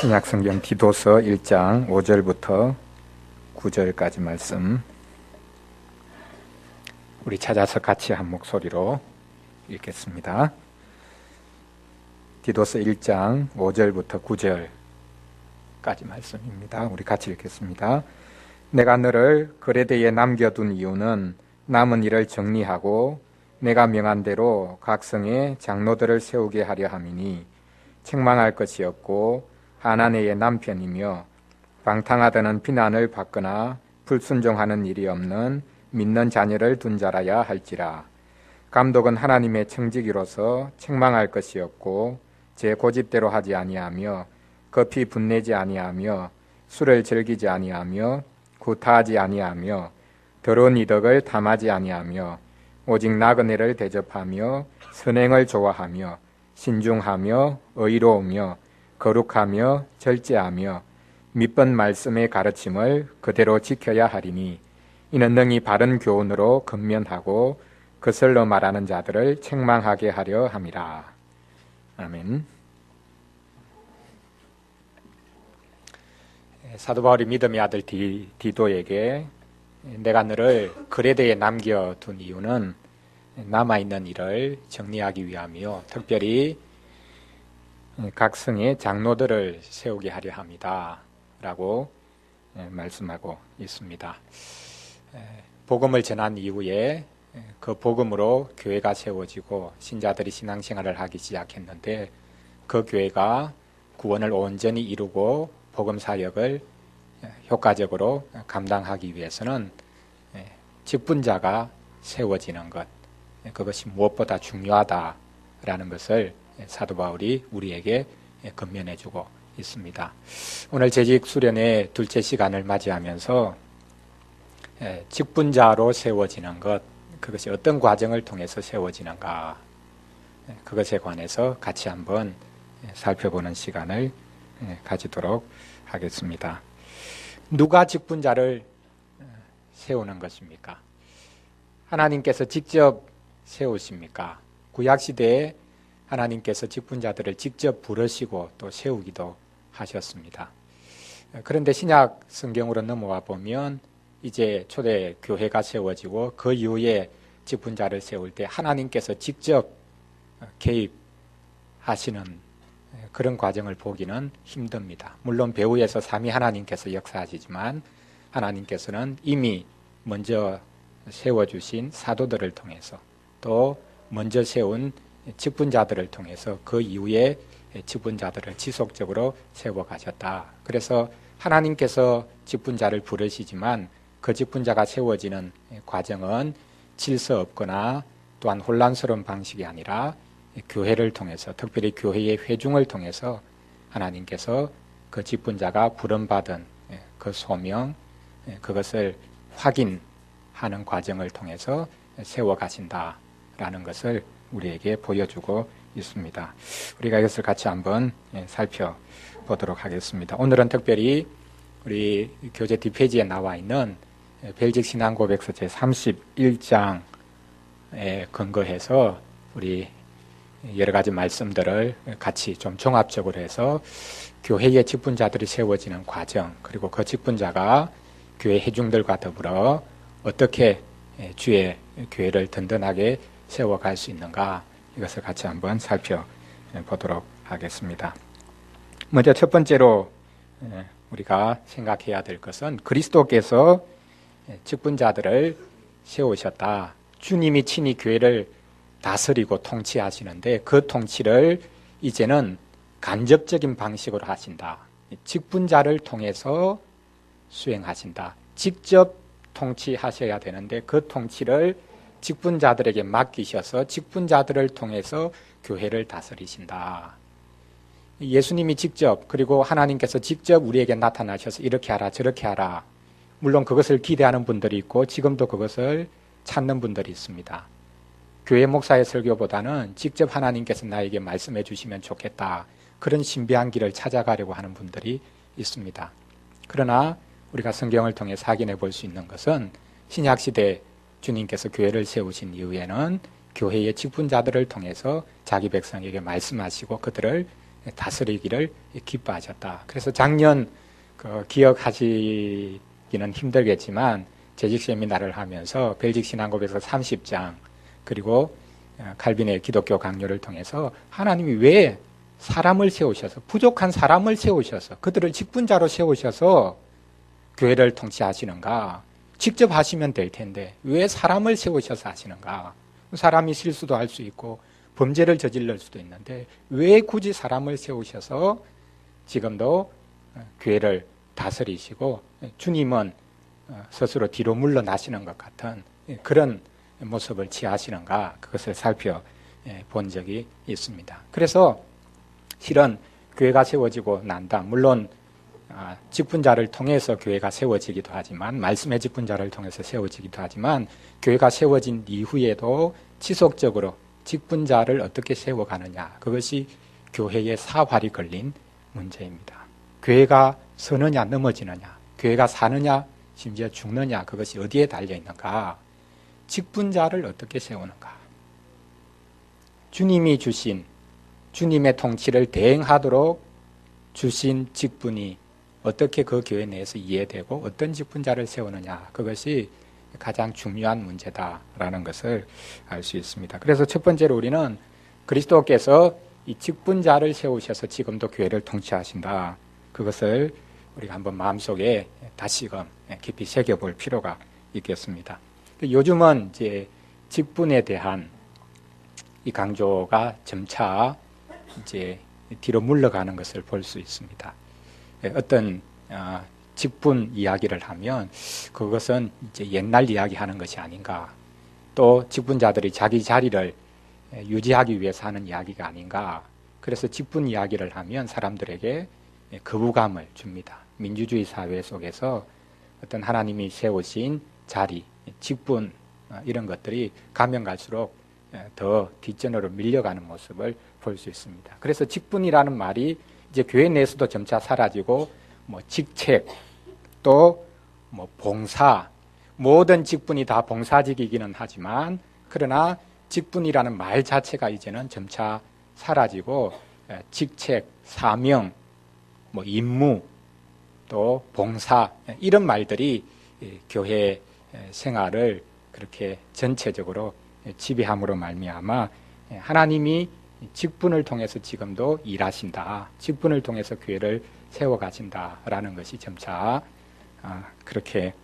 신약성경 디도서 1장 5절부터 9절까지 말씀 우리 찾아서 같이 한 목소리로 읽겠습니다. 디도서 1장 5절부터 9절까지 말씀입니다. 우리 같이 읽겠습니다. 내가 너를 그레데에 남겨둔 이유는 남은 일을 정리하고 내가 명한 대로 각 성에 장로들을 세우게 하려 함이니 책망할 것이 없고 하나네의 남편이며 방탕하다는 비난을 받거나 불순종하는 일이 없는 믿는 자녀를 둔 자라야 할지라. 감독은 하나님의 청지기로서 책망할 것이 없고 제 고집대로 하지 아니하며 급히 분내지 아니하며 술을 즐기지 아니하며 구타하지 아니하며 더러운 이덕을 탐하지 아니하며 오직 나그네를 대접하며 선행을 좋아하며 신중하며 의로우며 거룩하며 절제하며 믿번 말씀의 가르침을 그대로 지켜야 하리니 이는 능히 바른 교훈으로 근면하고 거슬러 말하는 자들을 책망하게 하려 함이라. 아멘. 사도 바울이 믿음의 아들 디도에게 내가 너를 그레데에 남겨둔 이유는 남아있는 일을 정리하기 위함이요 특별히 각 성의 장로들을 세우게 하려 합니다 라고 말씀하고 있습니다. 복음을 전한 이후에 그 복음으로 교회가 세워지고 신자들이 신앙생활을 하기 시작했는데 그 교회가 구원을 온전히 이루고 복음 사역을 효과적으로 감당하기 위해서는 직분자가 세워지는 것, 그것이 무엇보다 중요하다라는 것을 사도 바울이 우리에게 권면해주고 있습니다. 오늘 재직 수련의 둘째 시간을 맞이하면서 직분자로 세워지는 것, 그것이 어떤 과정을 통해서 세워지는가, 그것에 관해서 같이 한번 살펴보는 시간을 가지도록 하겠습니다. 누가 직분자를 세우는 것입니까? 하나님께서 직접 세우십니까? 구약시대에 하나님께서 직분자들을 직접 부르시고 또 세우기도 하셨습니다. 그런데 신약 성경으로 넘어와 보면 이제 초대 교회가 세워지고 그 이후에 직분자를 세울 때 하나님께서 직접 개입하시는 그런 과정을 보기는 힘듭니다. 물론 배후에서 삼위 하나님께서 역사하시지만 하나님께서는 이미 먼저 세워주신 사도들을 통해서 또 먼저 세운 직분자들을 통해서 그 이후에 직분자들을 지속적으로 세워가셨다. 그래서 하나님께서 직분자를 부르시지만 그 직분자가 세워지는 과정은 질서 없거나 또한 혼란스러운 방식이 아니라 교회를 통해서 특별히 교회의 회중을 통해서 하나님께서 그 직분자가 부름받은 그 소명 그것을 확인하는 과정을 통해서 세워가신다라는 것을 우리에게 보여주고 있습니다. 우리가 이것을 같이 한번 살펴보도록 하겠습니다. 오늘은 특별히 우리 교재 뒷페이지에 나와 있는 벨직 신앙고백서 제31장에 근거해서 우리 여러 가지 말씀들을 같이 좀 종합적으로 해서 교회의 직분자들이 세워지는 과정, 그리고 그 직분자가 교회 회중들과 더불어 어떻게 주의 교회를 든든하게 세워갈 수 있는가, 이것을 같이 한번 살펴보도록 하겠습니다. 먼저 첫 번째로 우리가 생각해야 될 것은 그리스도께서 직분자들을 세우셨다. 주님이 친히 교회를 다스리고 통치하시는데 그 통치를 이제는 간접적인 방식으로 하신다. 직분자를 통해서 수행하신다. 직접 통치하셔야 되는데 그 통치를 직분자들에게 맡기셔서 직분자들을 통해서 교회를 다스리신다. 예수님이 직접 그리고 하나님께서 직접 우리에게 나타나셔서 이렇게 하라 저렇게 하라. 물론 그것을 기대하는 분들이 있고 지금도 그것을 찾는 분들이 있습니다. 교회 목사의 설교보다는 직접 하나님께서 나에게 말씀해 주시면 좋겠다. 그런 신비한 길을 찾아가려고 하는 분들이 있습니다. 그러나 우리가 성경을 통해 확인해 볼 수 있는 것은 신약시대 주님께서 교회를 세우신 이후에는 교회의 직분자들을 통해서 자기 백성에게 말씀하시고 그들을 다스리기를 기뻐하셨다. 그래서 작년 기억하시기는 힘들겠지만 재직 세미나를 하면서 벨직 신앙고백서 30장 그리고 칼빈의 기독교 강요를 통해서 하나님이 왜 사람을 세우셔서 부족한 사람을 세우셔서 그들을 직분자로 세우셔서 교회를 통치하시는가? 직접 하시면 될 텐데 왜 사람을 세우셔서 하시는가? 사람이 실수도 할 수 있고 범죄를 저지를 수도 있는데 왜 굳이 사람을 세우셔서 지금도 교회를 다스리시고 주님은 스스로 뒤로 물러나시는 것 같은 그런 모습을 취하시는가? 그것을 살펴본 적이 있습니다. 그래서 실은 교회가 세워지고 난다. 물론 직분자를 통해서 교회가 세워지기도 하지만 말씀의 직분자를 통해서 세워지기도 하지만 교회가 세워진 이후에도 지속적으로 직분자를 어떻게 세워가느냐 그것이 교회의 사활이 걸린 문제입니다. 교회가 서느냐 넘어지느냐 교회가 사느냐 심지어 죽느냐 그것이 어디에 달려 있는가 직분자를 어떻게 세우는가 주님이 주신 주님의 통치를 대행하도록 주신 직분이 어떻게 그 교회 내에서 이해되고 어떤 직분자를 세우느냐 그것이 가장 중요한 문제다라는 것을 알 수 있습니다. 그래서 첫 번째로 우리는 그리스도께서 이 직분자를 세우셔서 지금도 교회를 통치하신다. 그것을 우리가 한번 마음속에 다시금 깊이 새겨볼 필요가 있겠습니다. 요즘은 이제 직분에 대한 이 강조가 점차 이제 뒤로 물러가는 것을 볼 수 있습니다. 어떤 직분 이야기를 하면 그것은 이제 옛날 이야기하는 것이 아닌가. 또 직분자들이 자기 자리를 유지하기 위해서 하는 이야기가 아닌가. 그래서 직분 이야기를 하면 사람들에게 거부감을 줍니다. 민주주의 사회 속에서 어떤 하나님이 세우신 자리, 직분 이런 것들이 가면 갈수록 더 뒷전으로 밀려가는 모습을 볼 수 있습니다. 그래서 직분이라는 말이 이제 교회 내에서도 점차 사라지고 직책 또 봉사 모든 직분이 다 봉사직이기는 하지만 그러나 직분이라는 말 자체가 이제는 점차 사라지고 직책, 사명, 임무 또 봉사 이런 말들이 교회 생활을 그렇게 전체적으로 지배함으로 말미암아 하나님이 직분을 통해서 지금도 일하신다. 직분을 통해서 교회를 세워가신다라는 것이 점차 그렇게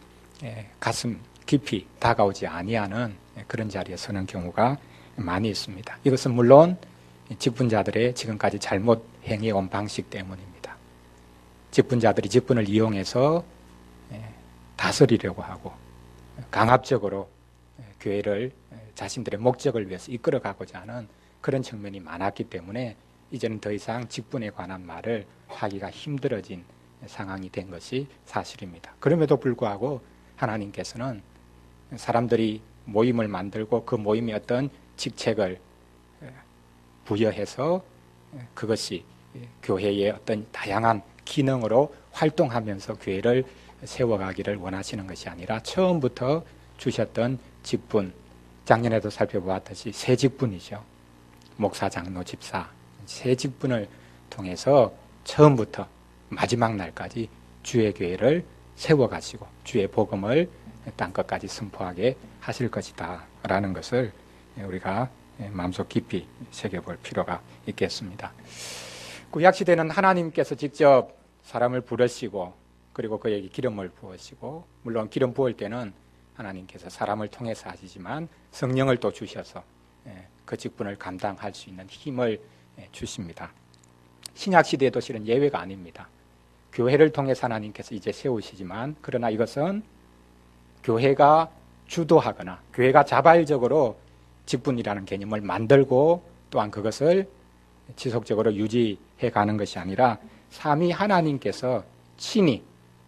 가슴 깊이 다가오지 아니하는 그런 자리에 서는 경우가 많이 있습니다. 이것은 물론 직분자들의 지금까지 잘못 행해온 방식 때문입니다. 직분자들이 직분을 이용해서 다스리려고 하고 강압적으로 교회를 자신들의 목적을 위해서 이끌어가고자 하는 그런 측면이 많았기 때문에 이제는 더 이상 직분에 관한 말을 하기가 힘들어진 상황이 된 것이 사실입니다. 그럼에도 불구하고 하나님께서는 사람들이 모임을 만들고 그 모임에 어떤 직책을 부여해서 그것이 교회의 어떤 다양한 기능으로 활동하면서 교회를 세워가기를 원하시는 것이 아니라 처음부터 주셨던 직분, 작년에도 살펴보았듯이 세 직분이죠. 목사, 장로, 집사 세 직분을 통해서 처음부터 마지막 날까지 주의 교회를 세워가시고 주의 복음을 땅끝까지 선포하게 하실 것이다 라는 것을 우리가 마음속 깊이 새겨볼 필요가 있겠습니다. 구약시대는 하나님께서 직접 사람을 부르시고 그리고 그에게 기름을 부으시고 물론 기름 부을 때는 하나님께서 사람을 통해서 하시지만 성령을 또 주셔서 그 직분을 감당할 수 있는 힘을 주십니다. 신약시대에도 실은 예외가 아닙니다. 교회를 통해서 하나님께서 이제 세우시지만 그러나 이것은 교회가 주도하거나 교회가 자발적으로 직분이라는 개념을 만들고 또한 그것을 지속적으로 유지해 가는 것이 아니라 삼위 하나님께서 친히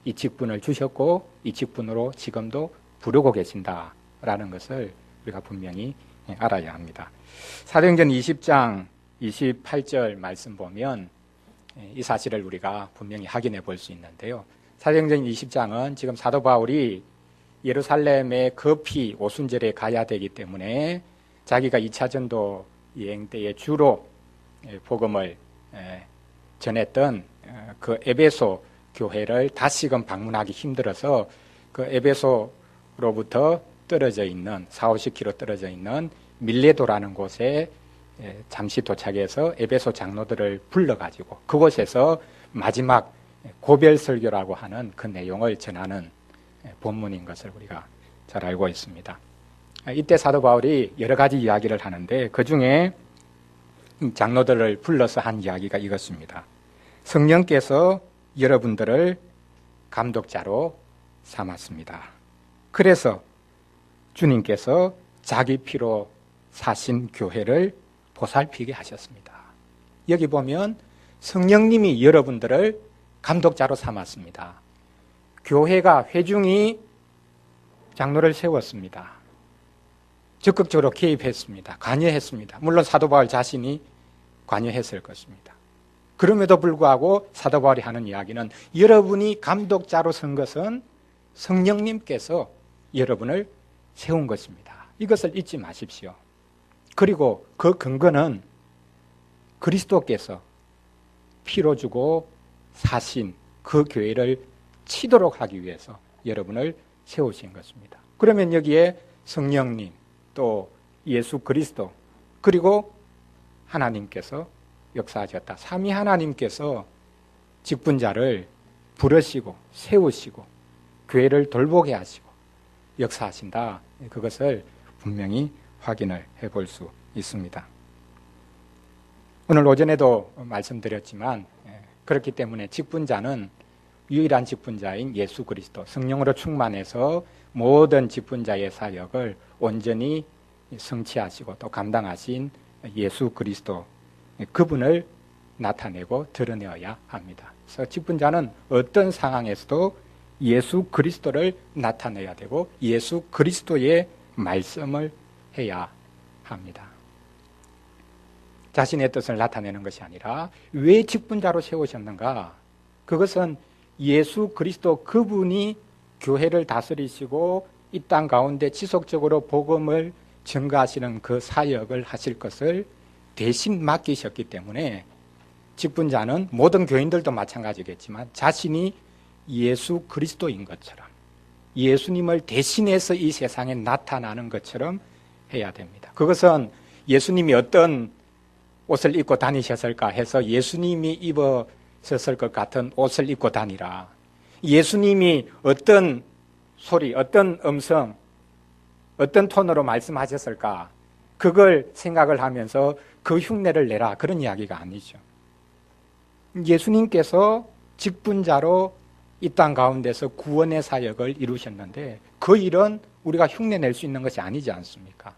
이 직분을 주셨고 이 직분으로 지금도 부르고 계신다라는 것을 우리가 분명히 알아야 합니다. 사도행전 20장 28절 말씀 보면 이 사실을 우리가 분명히 확인해 볼 수 있는데요. 사도행전 20장은 지금 사도 바울이 예루살렘에 급히 오순절에 가야 되기 때문에 자기가 2차 전도 여행 때에 주로 복음을 전했던 그 에베소 교회를 다시금 방문하기 힘들어서 그 에베소로부터 떨어져 있는 40-50km 떨어져 있는 밀레도라는 곳에 잠시 도착해서 에베소 장로들을 불러가지고 그곳에서 마지막 고별 설교라고 하는 그 내용을 전하는 본문인 것을 우리가 잘 알고 있습니다. 이때 사도 바울이 여러 가지 이야기를 하는데 그 중에 장로들을 불러서 한 이야기가 이것입니다. 성령께서 여러분들을 감독자로 삼았습니다. 그래서 주님께서 자기 피로 사신 교회를 보살피게 하셨습니다. 여기 보면 성령님이 여러분들을 감독자로 삼았습니다. 교회가 회중이 장로를 세웠습니다. 적극적으로 개입했습니다. 관여했습니다. 물론 사도 바울 자신이 관여했을 것입니다. 그럼에도 불구하고 사도 바울이 하는 이야기는 여러분이 감독자로 선 것은 성령님께서 여러분을 세운 것입니다. 이것을 잊지 마십시오. 그리고 그 근거는 그리스도께서 피로 주고 사신 그 교회를 치도록 하기 위해서 여러분을 세우신 것입니다. 그러면 여기에 성령님, 또 예수 그리스도, 그리고 하나님께서 역사하셨다. 삼위 하나님께서 직분자를 부르시고 세우시고 교회를 돌보게 하시고 역사하신다. 그것을 분명히 확인을 해볼 수 있습니다. 오늘 오전에도 말씀드렸지만 그렇기 때문에 직분자는 유일한 직분자인 예수 그리스도, 성령으로 충만해서 모든 직분자의 사역을 온전히 성취하시고 또 감당하신 예수 그리스도, 그분을 나타내고 드러내어야 합니다. 그래서 직분자는 어떤 상황에서도 예수 그리스도를 나타내야 되고 예수 그리스도의 말씀을 해야 합니다. 자신의 뜻을 나타내는 것이 아니라 왜 직분자로 세우셨는가? 그것은 예수 그리스도 그분이 교회를 다스리시고 이 땅 가운데 지속적으로 복음을 증거하시는 그 사역을 하실 것을 대신 맡기셨기 때문에 직분자는 모든 교인들도 마찬가지겠지만 자신이 예수 그리스도인 것처럼 예수님을 대신해서 이 세상에 나타나는 것처럼 해야 됩니다. 그것은 예수님이 어떤 옷을 입고 다니셨을까 해서 예수님이 입으셨을 것 같은 옷을 입고 다니라. 예수님이 어떤 소리, 어떤 음성, 어떤 톤으로 말씀하셨을까? 그걸 생각을 하면서 그 흉내를 내라. 그런 이야기가 아니죠. 예수님께서 직분자로 이 땅 가운데서 구원의 사역을 이루셨는데 그 일은 우리가 흉내낼 수 있는 것이 아니지 않습니까?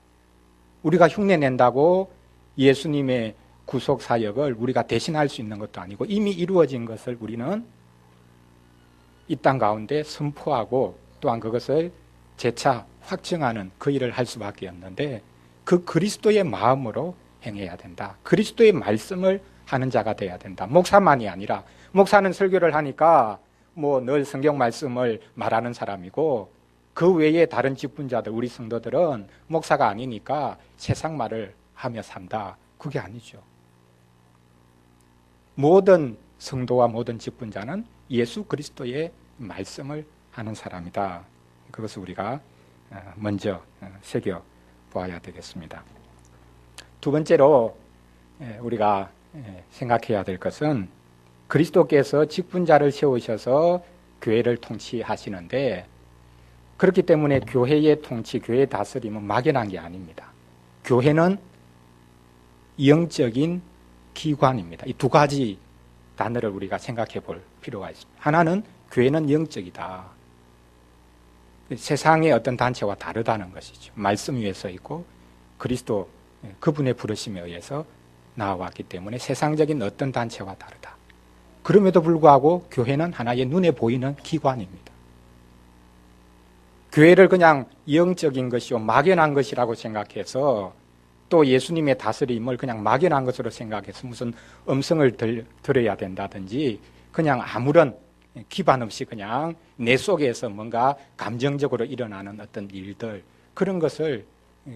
우리가 흉내낸다고 예수님의 구속 사역을 우리가 대신할 수 있는 것도 아니고 이미 이루어진 것을 우리는 이 땅 가운데 선포하고 또한 그것을 재차 확증하는 그 일을 할 수밖에 없는데 그 그리스도의 마음으로 행해야 된다. 그리스도의 말씀을 하는 자가 돼야 된다. 목사만이 아니라 목사는 설교를 하니까 뭐 늘 성경 말씀을 말하는 사람이고 그 외에 다른 직분자들 우리 성도들은 목사가 아니니까 세상 말을 하며 산다. 그게 아니죠. 모든 성도와 모든 직분자는 예수 그리스도의 말씀을 하는 사람이다. 그것을 우리가 먼저 새겨 보아야 되겠습니다. 두 번째로 우리가 생각해야 될 것은 그리스도께서 직분자를 세우셔서 교회를 통치하시는데 그렇기 때문에 교회의 통치, 교회의 다스림은 막연한 게 아닙니다. 교회는 영적인 기관입니다. 이 두 가지 단어를 우리가 생각해 볼 필요가 있습니다. 하나는 교회는 영적이다. 세상의 어떤 단체와 다르다는 것이죠. 말씀 위에 서 있고 그리스도 그분의 부르심에 의해서 나와왔기 때문에 세상적인 어떤 단체와 다르다. 그럼에도 불구하고 교회는 하나의 눈에 보이는 기관입니다. 교회를 그냥 영적인 것이요 막연한 것이라고 생각해서 또 예수님의 다스림을 그냥 막연한 것으로 생각해서 무슨 음성을 들어야 된다든지 그냥 아무런 기반 없이 그냥 내 속에서 뭔가 감정적으로 일어나는 어떤 일들 그런 것을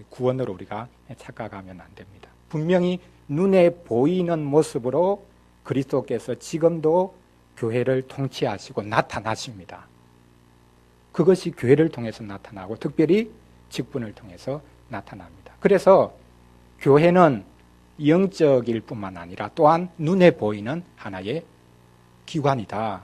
구원으로 우리가 착각하면 안 됩니다. 분명히 눈에 보이는 모습으로 그리스도께서 지금도 교회를 통치하시고 나타나십니다. 그것이 교회를 통해서 나타나고 특별히 직분을 통해서 나타납니다. 그래서 교회는 영적일 뿐만 아니라 또한 눈에 보이는 하나의 기관이다.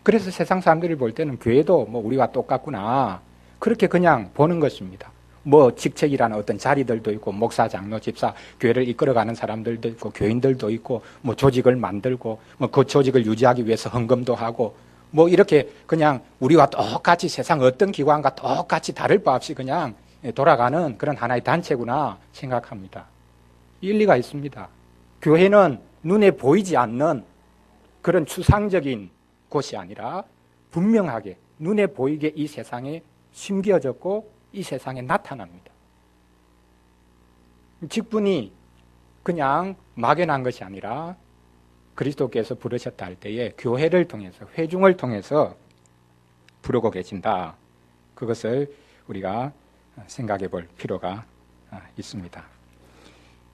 그래서 세상 사람들이 볼 때는 교회도 뭐 우리와 똑같구나, 그렇게 그냥 보는 것입니다. 뭐 직책이라는 어떤 자리들도 있고, 목사, 장로, 집사, 교회를 이끌어가는 사람들도 있고, 교인들도 있고, 뭐 조직을 만들고, 뭐 그 조직을 유지하기 위해서 헌금도 하고, 뭐 이렇게 그냥 우리와 똑같이 세상 어떤 기관과 똑같이 다를 바 없이 그냥 돌아가는 그런 하나의 단체구나 생각합니다. 일리가 있습니다. 교회는 눈에 보이지 않는 그런 추상적인 곳이 아니라 분명하게 눈에 보이게 이 세상에 심겨졌고 이 세상에 나타납니다. 직분이 그냥 막연한 것이 아니라 그리스도께서 부르셨다 할 때에 교회를 통해서, 회중을 통해서 부르고 계신다. 그것을 우리가 생각해 볼 필요가 있습니다.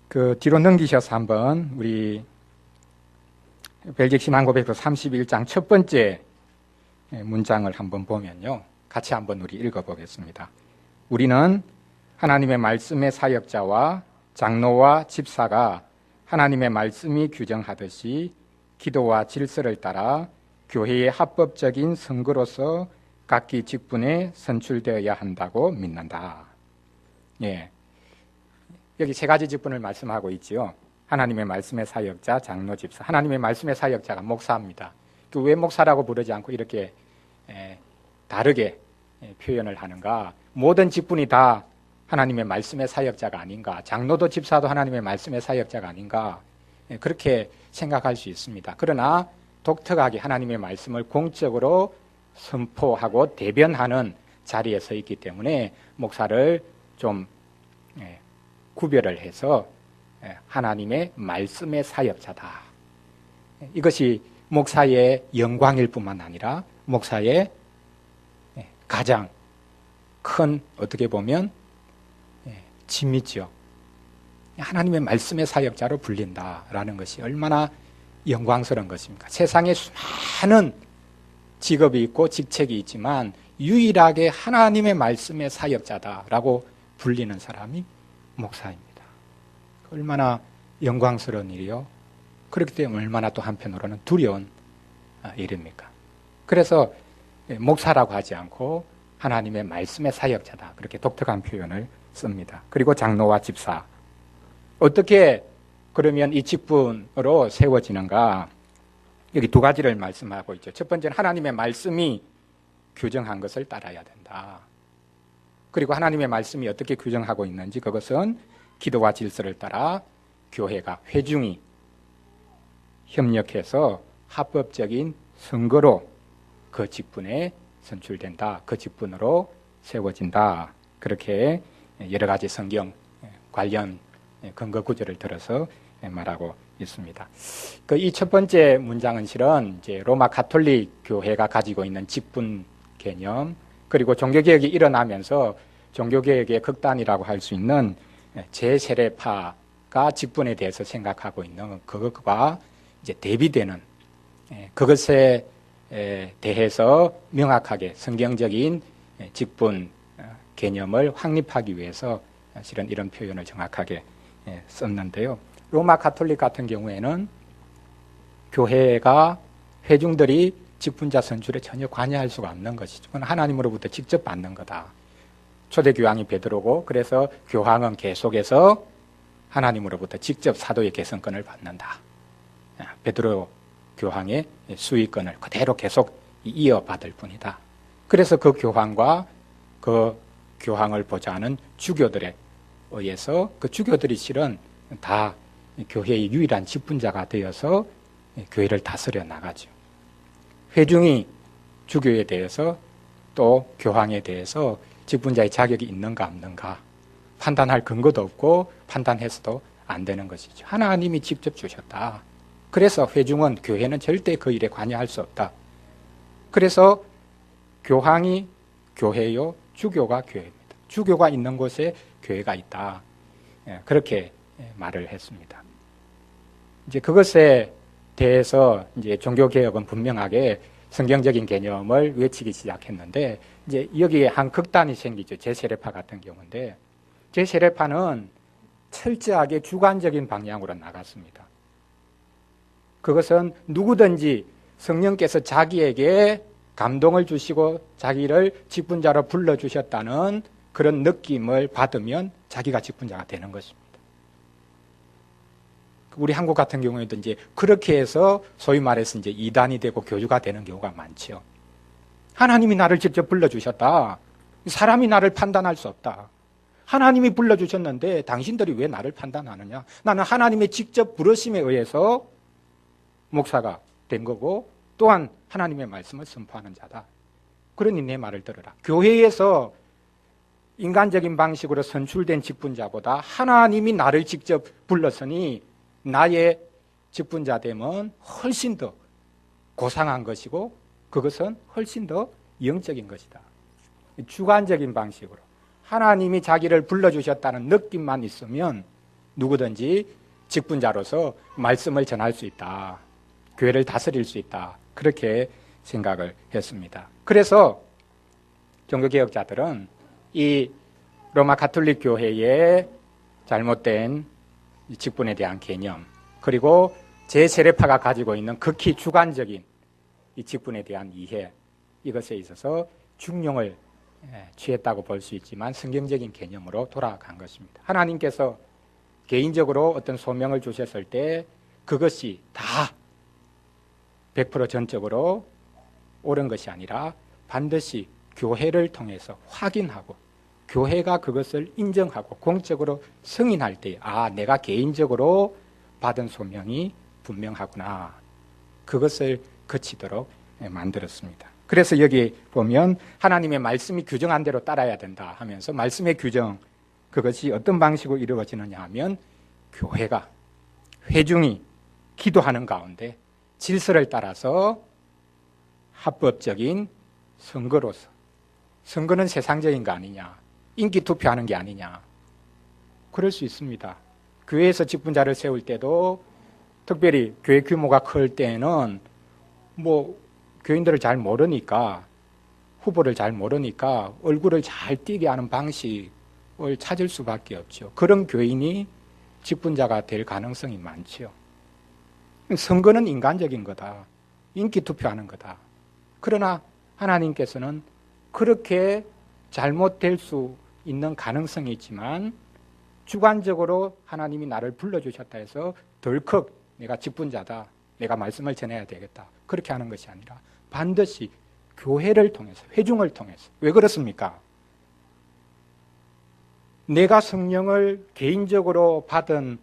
그 뒤로 넘기셔서 한번 우리 벨직 신앙고백서 31장 첫 번째 문장을 한번 보면요, 같이 한번 우리 읽어보겠습니다. 우리는 하나님의 말씀의 사역자와 장로와 집사가 하나님의 말씀이 규정하듯이 기도와 질서를 따라 교회의 합법적인 선거로서 각기 직분에 선출되어야 한다고 믿는다. 예. 여기 세 가지 직분을 말씀하고 있지요. 하나님의 말씀의 사역자, 장로, 집사. 하나님의 말씀의 사역자가 목사입니다. 왜 목사라고 부르지 않고 이렇게 다르게 표현을 하는가? 모든 직분이 다 하나님의 말씀의 사역자가 아닌가? 장로도 집사도 하나님의 말씀의 사역자가 아닌가? 그렇게 생각할 수 있습니다. 그러나 독특하게 하나님의 말씀을 공적으로 선포하고 대변하는 자리에 서 있기 때문에 목사를 좀 구별을 해서 하나님의 말씀의 사역자다. 이것이 목사의 영광일 뿐만 아니라 목사의 가장 큰, 어떻게 보면 짐이죠. 하나님의 말씀의 사역자로 불린다라는 것이 얼마나 영광스러운 것입니까? 세상에 수많은 직업이 있고 직책이 있지만 유일하게 하나님의 말씀의 사역자다라고 불리는 사람이 목사입니다. 얼마나 영광스러운 일이요. 그렇기 때문에 얼마나 또 한편으로는 두려운 일입니까? 그래서 목사라고 하지 않고 하나님의 말씀의 사역자다, 그렇게 독특한 표현을 씁니다. 그리고 장로와 집사, 어떻게 그러면 이 직분으로 세워지는가? 여기 두 가지를 말씀하고 있죠. 첫 번째는 하나님의 말씀이 규정한 것을 따라야 된다. 그리고 하나님의 말씀이 어떻게 규정하고 있는지, 그것은 기도와 질서를 따라 교회가, 회중이 협력해서 합법적인 선거로 그 직분에 선출된다. 그 직분으로 세워진다. 그렇게 여러 가지 성경 관련 근거 구절을 들어서 말하고 있습니다. 그 이 첫 번째 문장은 실은 이제 로마 가톨릭 교회가 가지고 있는 직분 개념, 그리고 종교개혁이 일어나면서 종교개혁의 극단이라고 할 수 있는 제세례파가 직분에 대해서 생각하고 있는 그것과 이제 대비되는 그것에 대해서 명확하게 성경적인 직분 개념을 확립하기 위해서 실은 이런 표현을 정확하게 썼는데요. 로마 가톨릭 같은 경우에는 교회가, 회중들이 직분자 선출에 전혀 관여할 수가 없는 것이죠. 그건 하나님으로부터 직접 받는 거다. 초대 교황이 베드로고, 그래서 교황은 계속해서 하나님으로부터 직접 사도의 계승권을 받는다. 베드로 교황의 수위권을 그대로 계속 이어받을 뿐이다. 그래서 그 교황과 그 교황을 보좌하는 주교들에 의해서 그 주교들이 실은 다 교회의 유일한 직분자가 되어서 교회를 다스려 나가죠. 회중이 주교에 대해서 또 교황에 대해서 직분자의 자격이 있는가 없는가 판단할 근거도 없고 판단해서도 안 되는 것이죠. 하나님이 직접 주셨다. 그래서 회중은, 교회는 절대 그 일에 관여할 수 없다. 그래서 교황이 교회요, 주교가 교회입니다. 주교가 있는 곳에 교회가 있다. 그렇게 말을 했습니다. 이제 그것에 대해서 이제 종교개혁은 분명하게 성경적인 개념을 외치기 시작했는데, 이제 여기에 한 극단이 생기죠. 제세례파 같은 경우인데, 제세례파는 철저하게 주관적인 방향으로 나갔습니다. 그것은 누구든지 성령께서 자기에게 감동을 주시고 자기를 직분자로 불러주셨다는 그런 느낌을 받으면 자기가 직분자가 되는 것입니다. 우리 한국 같은 경우에도 이제 그렇게 해서 소위 말해서 이제 이단이 되고 교주가 되는 경우가 많죠. 하나님이 나를 직접 불러주셨다. 사람이 나를 판단할 수 없다. 하나님이 불러주셨는데 당신들이 왜 나를 판단하느냐? 나는 하나님의 직접 부르심에 의해서 목사가 된 거고 또한 하나님의 말씀을 선포하는 자다. 그러니 내 말을 들어라. 교회에서 인간적인 방식으로 선출된 직분자보다 하나님이 나를 직접 불렀으니 나의 직분자됨은 훨씬 더 고상한 것이고 그것은 훨씬 더 영적인 것이다. 주관적인 방식으로 하나님이 자기를 불러주셨다는 느낌만 있으면 누구든지 직분자로서 말씀을 전할 수 있다. 교회를 다스릴 수 있다. 그렇게 생각을 했습니다. 그래서 종교개혁자들은 이 로마 가톨릭 교회의 잘못된 직분에 대한 개념, 그리고 제세례파가 가지고 있는 극히 주관적인 이 직분에 대한 이해, 이것에 있어서 중용을 취했다고 볼 수 있지만 성경적인 개념으로 돌아간 것입니다. 하나님께서 개인적으로 어떤 소명을 주셨을 때 그것이 다 100% 전적으로 옳은 것이 아니라 반드시 교회를 통해서 확인하고 교회가 그것을 인정하고 공적으로 승인할 때 내가 개인적으로 받은 소명이 분명하구나. 그것을 거치도록 만들었습니다. 그래서 여기 보면 하나님의 말씀이 규정한 대로 따라야 된다 하면서 말씀의 규정, 그것이 어떤 방식으로 이루어지느냐 하면 교회가 회중이 기도하는 가운데 질서를 따라서 합법적인 선거로서, 선거는 세상적인 거 아니냐, 인기 투표하는 게 아니냐, 그럴 수 있습니다. 교회에서 직분자를 세울 때도 특별히 교회 규모가 클 때는 교인들을 잘 모르니까, 후보를 잘 모르니까 얼굴을 잘 띄게 하는 방식을 찾을 수밖에 없죠. 그런 교인이 직분자가 될 가능성이 많죠. 선거는 인간적인 거다. 인기 투표하는 거다. 그러나 하나님께서는 그렇게 잘못될 수 있는 가능성이 있지만 주관적으로 하나님이 나를 불러주셨다 해서 덜컥 내가 직분자다, 내가 말씀을 전해야 되겠다, 그렇게 하는 것이 아니라 반드시 교회를 통해서, 회중을 통해서. 왜 그렇습니까? 내가 성령을 개인적으로 받은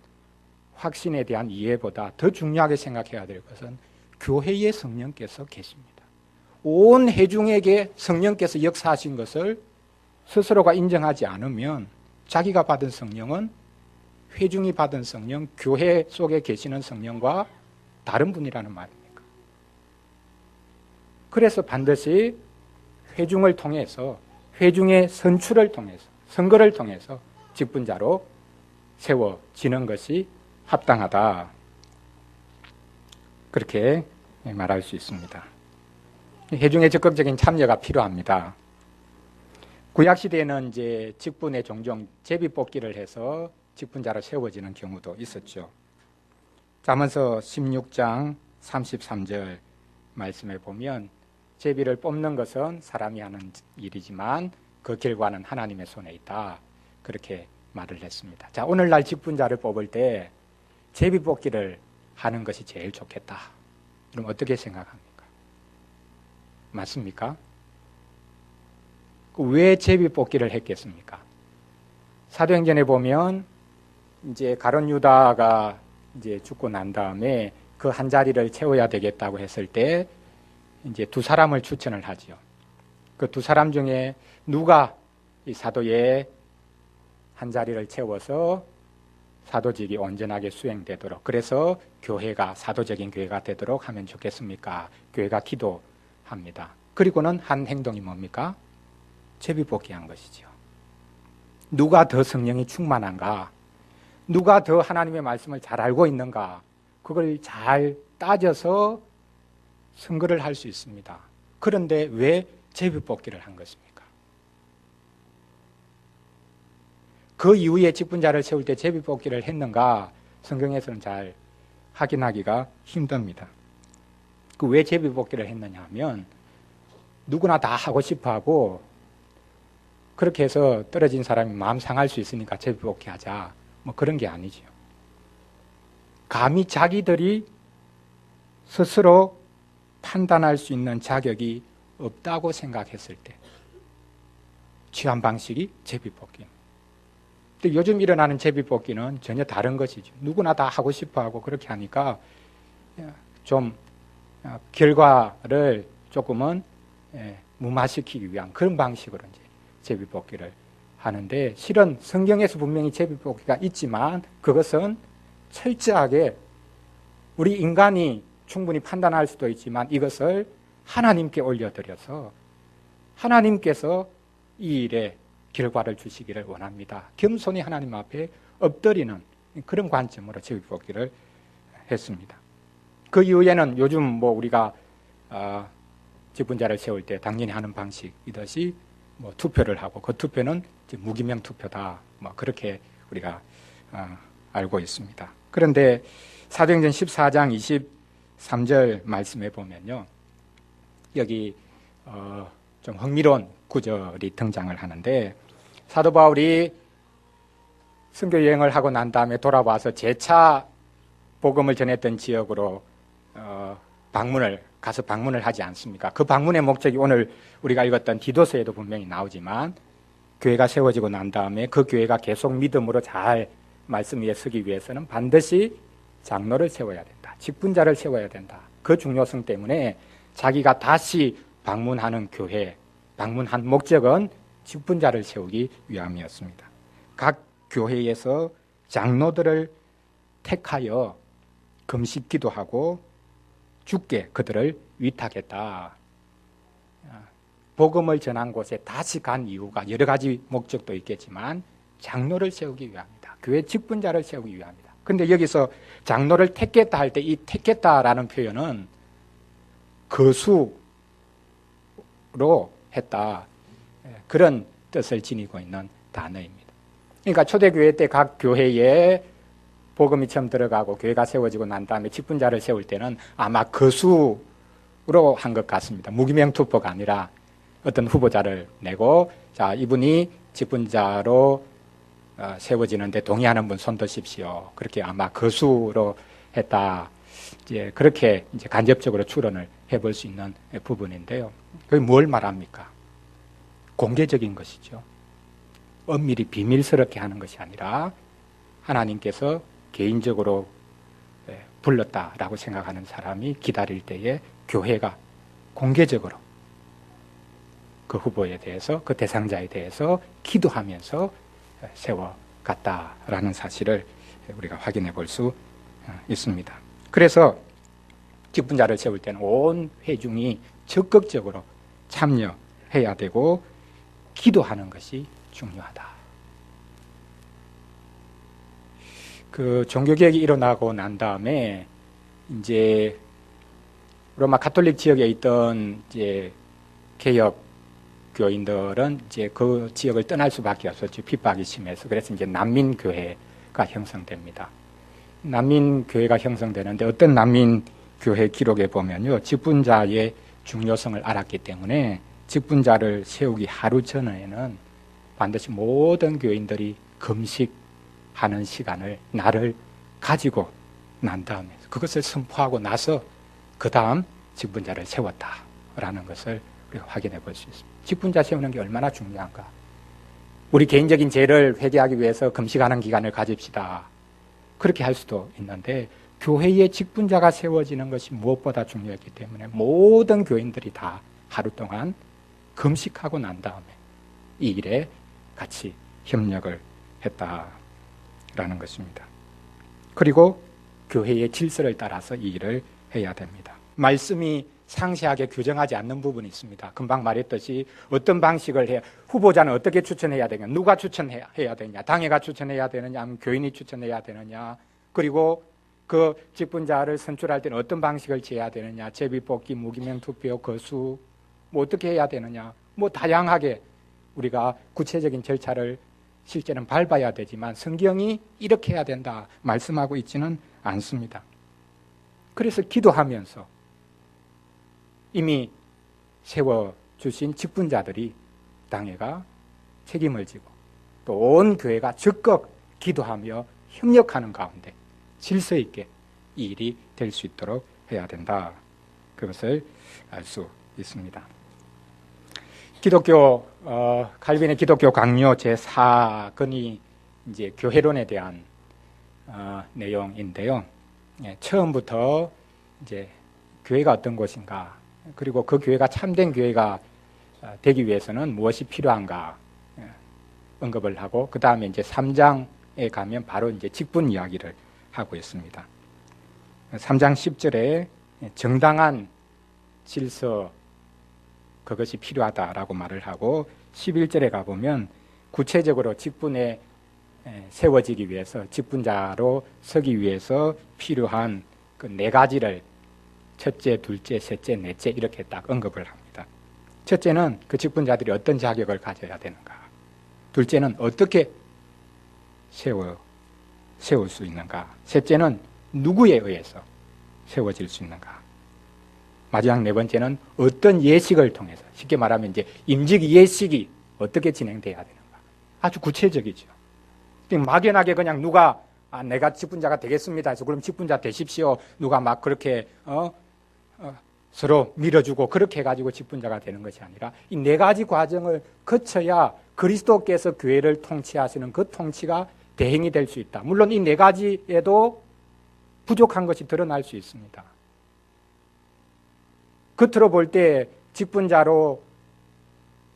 확신에 대한 이해보다 더 중요하게 생각해야 될 것은 교회의 성령께서 계십니다. 온 회중에게 성령께서 역사하신 것을 스스로가 인정하지 않으면 자기가 받은 성령은 회중이 받은 성령, 교회 속에 계시는 성령과 다른 분이라는 말입니까? 그래서 반드시 회중을 통해서, 회중의 선출을 통해서, 선거를 통해서 직분자로 세워지는 것이 합당하다. 그렇게 말할 수 있습니다. 회중의 적극적인 참여가 필요합니다. 구약시대에는 이제 직분에 종종 제비뽑기를 해서 직분자로 세워지는 경우도 있었죠. 잠언서 16장 33절 말씀에 보면 제비를 뽑는 것은 사람이 하는 일이지만 그 결과는 하나님의 손에 있다. 그렇게 말을 했습니다. 자, 오늘날 직분자를 뽑을 때 제비뽑기를 하는 것이 제일 좋겠다. 그럼 어떻게 생각합니까? 맞습니까? 왜 제비뽑기를 했겠습니까? 사도행전에 보면 이제 가룟 유다가 이제 죽고 난 다음에 그 한 자리를 채워야 되겠다고 했을 때 이제 두 사람을 추천을 하죠. 그 두 사람 중에 누가 이 사도의 한 자리를 채워서 사도직이 온전하게 수행되도록, 그래서 교회가 사도적인 교회가 되도록 하면 좋겠습니까? 교회가 기도합니다. 그리고는 한 행동이 뭡니까? 제비뽑기한 것이죠. 누가 더 성령이 충만한가? 누가 더 하나님의 말씀을 잘 알고 있는가? 그걸 잘 따져서 선거를 할 수 있습니다. 그런데 왜 제비뽑기를 한 것입니까? 그 이후에 직분자를 세울 때 제비뽑기를 했는가? 성경에서는 잘 확인하기가 힘듭니다. 그 왜 제비뽑기를 했느냐 하면 누구나 다 하고 싶어 하고 그렇게 해서 떨어진 사람이 마음 상할 수 있으니까 제비뽑기 하자. 뭐 그런 게 아니죠. 감히 자기들이 스스로 판단할 수 있는 자격이 없다고 생각했을 때 취한 방식이 제비뽑기입니다. 근데 요즘 일어나는 제비뽑기는 전혀 다른 것이죠. 누구나 다 하고 싶어 하고 그렇게 하니까 좀 결과를 조금은 무마시키기 위한 그런 방식으로 이제 제비뽑기를 하는데 실은 성경에서 분명히 제비뽑기가 있지만 그것은 철저하게 우리 인간이 충분히 판단할 수도 있지만 이것을 하나님께 올려드려서 하나님께서 이 일에 결과를 주시기를 원합니다. 겸손히 하나님 앞에 엎드리는 그런 관점으로 제비뽑기를 했습니다. 그 이후에는 요즘 뭐 우리가 직분자를 세울 때 당연히 하는 방식이듯이 뭐 투표를 하고 그 투표는 이제 무기명 투표다. 뭐 그렇게 우리가 알고 있습니다. 그런데 사도행전 14장 23절 말씀에 보면요. 여기 좀 흥미로운 구절이 등장을 하는데 사도 바울이 선교 여행을 하고 난 다음에 돌아와서 재차 복음을 전했던 지역으로 가서 방문을 하지 않습니까? 그 방문의 목적이 오늘 우리가 읽었던 디도서에도 분명히 나오지만 교회가 세워지고 난 다음에 그 교회가 계속 믿음으로 잘 말씀 위에 서기 위해서는 반드시 장로를 세워야 된다. 직분자를 세워야 된다. 그 중요성 때문에 자기가 다시 방문하는 교회, 방문한 목적은 직분자를 세우기 위함이었습니다. 각 교회에서 장로들을 택하여 금식 기도하고 주께 그들을 위탁했다. 복음을 전한 곳에 다시 간 이유가 여러 가지 목적도 있겠지만 장로를 세우기 위함이다. 교회 직분자를 세우기 위함이다. 그런데 여기서 장로를 택했다 할 때 이 택했다라는 표현은 거수로 했다. 그런 뜻을 지니고 있는 단어입니다. 그러니까 초대교회 때 각 교회에 복음이 처음 들어가고 교회가 세워지고 난 다음에 직분자를 세울 때는 아마 거수로 한 것 같습니다. 무기명 투표가 아니라 어떤 후보자를 내고 자 이분이 직분자로 세워지는데 동의하는 분 손 드십시오. 그렇게 아마 거수로 했다. 이제 그렇게 이제 간접적으로 추론을 해볼 수 있는 부분인데요. 그게 뭘 말합니까? 공개적인 것이죠. 엄밀히 비밀스럽게 하는 것이 아니라 하나님께서 개인적으로 불렀다라고 생각하는 사람이 기다릴 때에 교회가 공개적으로 그 후보에 대해서 그 대상자에 대해서 기도하면서 세워갔다라는 사실을 우리가 확인해 볼 수 있습니다. 그래서 직분자를 세울 때는 온 회중이 적극적으로 참여해야 되고 기도하는 것이 중요하다. 그 종교개혁이 일어나고 난 다음에 이제 로마 가톨릭 지역에 있던 이제 개혁 교인들은 이제 그 지역을 떠날 수밖에 없었죠. 핍박이 심해서. 그래서 이제 난민교회가 형성됩니다. 난민교회가 형성되는데 어떤 난민교회 기록에 보면요. 직분자의 중요성을 알았기 때문에 직분자를 세우기 하루 전에는 반드시 모든 교인들이 금식하는 시간을, 날을 가지고 난 다음에 그것을 선포하고 나서 그 다음 직분자를 세웠다라는 것을 우리가 확인해 볼 수 있습니다. 직분자 세우는 게 얼마나 중요한가. 우리 개인적인 죄를 회개하기 위해서 금식하는 기간을 가집시다. 그렇게 할 수도 있는데 교회의 직분자가 세워지는 것이 무엇보다 중요했기 때문에 모든 교인들이 다 하루 동안 금식하고 난 다음에 이 일에 같이 협력을 했다라는 것입니다. 그리고 교회의 질서를 따라서 이 일을 해야 됩니다. 말씀이 상세하게 규정하지 않는 부분이 있습니다. 금방 말했듯이 어떤 방식을 해야, 후보자는 어떻게 추천해야 되냐, 누가 추천해야 되냐, 당회가 추천해야 되느냐, 아니면 교인이 추천해야 되느냐, 그리고 그 직분자를 선출할 때는 어떤 방식을 취해야 되느냐, 제비뽑기, 무기명 투표, 거수, 뭐 어떻게 해야 되느냐, 뭐 다양하게 우리가 구체적인 절차를 실제는 밟아야 되지만 성경이 이렇게 해야 된다 말씀하고 있지는 않습니다. 그래서 기도하면서 이미 세워주신 직분자들이 당회가 책임을 지고 또 온 교회가 적극 기도하며 협력하는 가운데 질서 있게 이 일이 될 수 있도록 해야 된다. 그것을 알 수 있습니다. 기독교 칼빈의 기독교 강요 제4권이 이제 교회론에 대한 내용인데요. 처음부터 이제 교회가 어떤 것인가, 그리고 그 교회가 참된 교회가 되기 위해서는 무엇이 필요한가 언급을 하고, 그 다음에 이제 3장에 가면 바로 이제 직분 이야기를 하고 있습니다. 3장 10절에 정당한 질서, 그것이 필요하다라고 말을 하고, 11절에 가보면 구체적으로 직분에 세워지기 위해서, 직분자로 서기 위해서 필요한 그 4가지를 첫째, 둘째, 셋째, 넷째 이렇게 딱 언급을 합니다. 첫째는 그 직분자들이 어떤 자격을 가져야 되는가, 둘째는 어떻게 세울 수 있는가, 셋째는 누구에 의해서 세워질 수 있는가, 마지막 4번째는 어떤 예식을 통해서, 쉽게 말하면 이제 임직 예식이 어떻게 진행돼야 되는가. 아주 구체적이죠. 막연하게 그냥 누가 내가 직분자가 되겠습니다 해서 그럼 직분자 되십시오, 누가 막 그렇게 서로 밀어주고 그렇게 해가지고 직분자가 되는 것이 아니라 이 4가지 과정을 거쳐야 그리스도께서 교회를 통치하시는 그 통치가 대행이 될 수 있다. 물론 이 4가지에도 부족한 것이 드러날 수 있습니다. 겉으로 볼 때 직분자로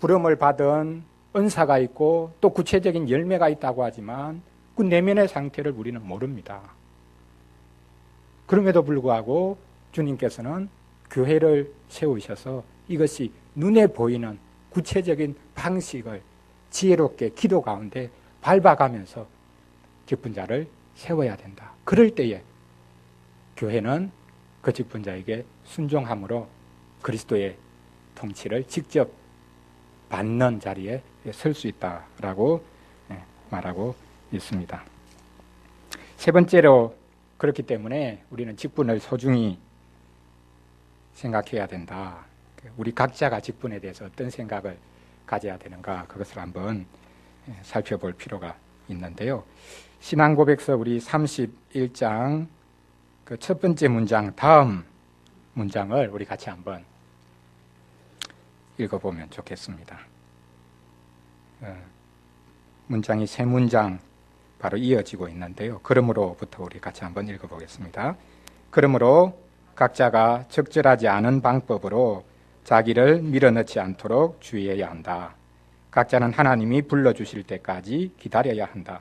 부름을 받은 은사가 있고 또 구체적인 열매가 있다고 하지만 그 내면의 상태를 우리는 모릅니다. 그럼에도 불구하고 주님께서는 교회를 세우셔서 이것이 눈에 보이는 구체적인 방식을 지혜롭게 기도 가운데 밟아가면서 직분자를 세워야 된다. 그럴 때에 교회는 그 직분자에게 순종함으로 그리스도의 통치를 직접 받는 자리에 설 수 있다라고 말하고 있습니다. 세 번째로, 그렇기 때문에 우리는 직분을 소중히 생각해야 된다. 우리 각자가 직분에 대해서 어떤 생각을 가져야 되는가, 그것을 한번 살펴볼 필요가 있는데요. 신앙고백서 우리 31장 그 첫 번째 문장 다음 문장을 우리 같이 한번 읽어보면 좋겠습니다. 문장이 3문장 바로 이어지고 있는데요. 그러므로부터 우리 같이 한번 읽어보겠습니다. 그러므로 각자가 적절하지 않은 방법으로 자기를 밀어넣지 않도록 주의해야 한다. 각자는 하나님이 불러주실 때까지 기다려야 한다.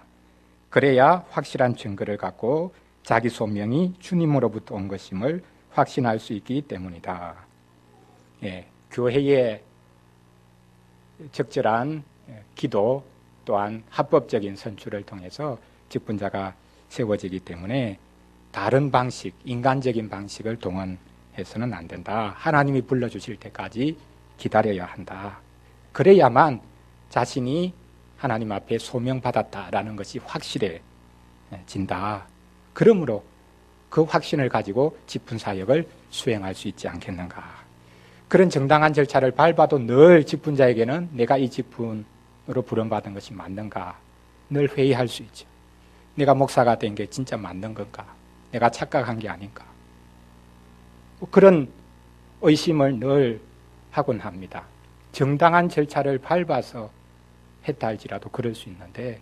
그래야 확실한 증거를 갖고 자기 소명이 주님으로부터 온 것임을 확신할 수 있기 때문이다. 교회의 적절한 기도 또한 합법적인 선출을 통해서 직분자가 세워지기 때문에 다른 방식, 인간적인 방식을 동원해서는 안 된다. 하나님이 불러주실 때까지 기다려야 한다. 그래야만 자신이 하나님 앞에 소명받았다라는 것이 확실해진다. 그러므로 그 확신을 가지고 직분 사역을 수행할 수 있지 않겠는가. 그런 정당한 절차를 밟아도 늘 직분자에게는 내가 이 직분으로 부름받은 것이 맞는가 늘 회의할 수 있죠. 내가 목사가 된 게 진짜 맞는 건가, 내가 착각한 게 아닌가, 그런 의심을 늘 하곤 합니다. 정당한 절차를 밟아서 했다 할지라도 그럴 수 있는데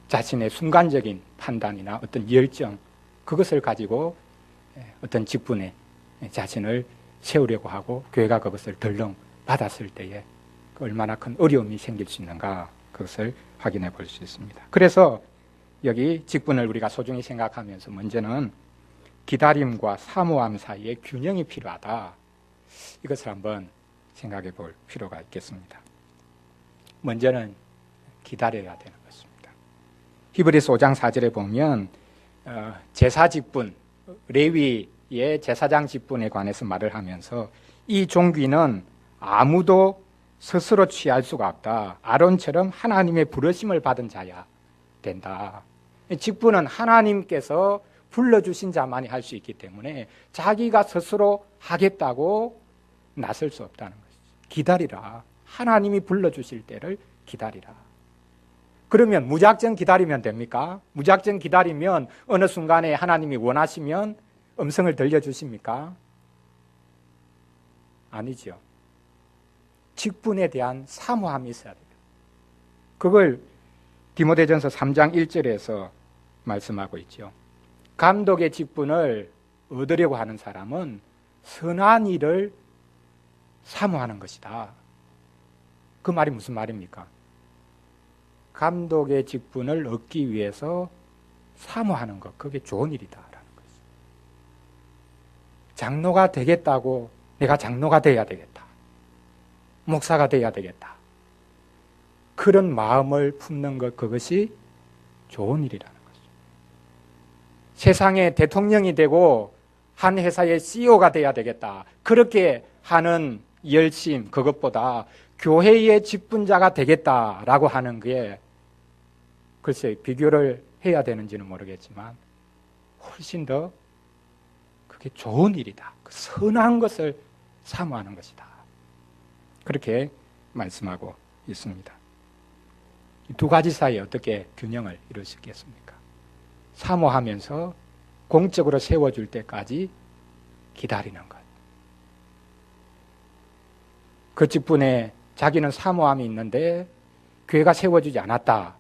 자신의 순간적인 판단이나 어떤 열정, 그것을 가지고 어떤 직분에 자신을 세우려고 하고 교회가 그것을 덜렁 받았을 때에 얼마나 큰 어려움이 생길 수 있는가, 그것을 확인해 볼 수 있습니다. 그래서 여기 직분을 우리가 소중히 생각하면서 먼저는 기다림과 사모함 사이에 균형이 필요하다. 이것을 한번 생각해 볼 필요가 있겠습니다. 먼저는 기다려야 되는 것입니다. 히브리서 5장 4절에 보면 제사 직분, 레위의 제사장 직분에 관해서 말을 하면서 이 종귀는 아무도 스스로 취할 수가 없다. 아론처럼 하나님의 부르심을 받은 자야 된다. 직분은 하나님께서 불러주신 자만이 할 수 있기 때문에 자기가 스스로 하겠다고 나설 수 없다는 것이죠. 기다리라. 하나님이 불러주실 때를 기다리라. 그러면 무작정 기다리면 됩니까? 무작정 기다리면 어느 순간에 하나님이 원하시면 음성을 들려주십니까? 아니죠. 직분에 대한 사모함이 있어야 돼요. 그걸 디모데전서 3장 1절에서 말씀하고 있죠. 감독의 직분을 얻으려고 하는 사람은 선한 일을 사모하는 것이다. 그 말이 무슨 말입니까? 감독의 직분을 얻기 위해서 사모하는 것, 그게 좋은 일이다라는 거죠. 장로가 되겠다고 내가 장로가 돼야 되겠다. 목사가 돼야 되겠다. 그런 마음을 품는 것, 그것이 좋은 일이라는 거죠. 세상의 대통령이 되고 한 회사의 CEO가 돼야 되겠다. 그렇게 하는 열심, 그것보다 교회의 직분자가 되겠다라고 하는 게 글쎄 비교를 해야 되는지는 모르겠지만 훨씬 더 그게 좋은 일이다. 그 선한 것을 사모하는 것이다. 그렇게 말씀하고 있습니다. 이 두 가지 사이에 어떻게 균형을 이룰 수 있겠습니까? 사모하면서 공적으로 세워줄 때까지 기다리는 것. 그 직분에 자기는 사모함이 있는데 교회가 세워주지 않았다.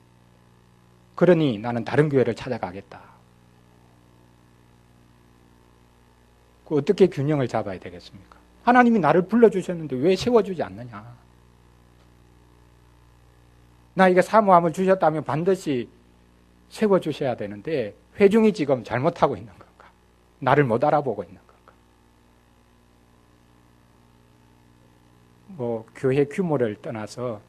그러니 나는 다른 교회를 찾아가겠다. 어떻게 균형을 잡아야 되겠습니까? 하나님이 나를 불러주셨는데 왜 세워주지 않느냐? 나에게 사모함을 주셨다면 반드시 세워주셔야 되는데 회중이 지금 잘못하고 있는 건가? 나를 못 알아보고 있는 건가? 교회 규모를 떠나서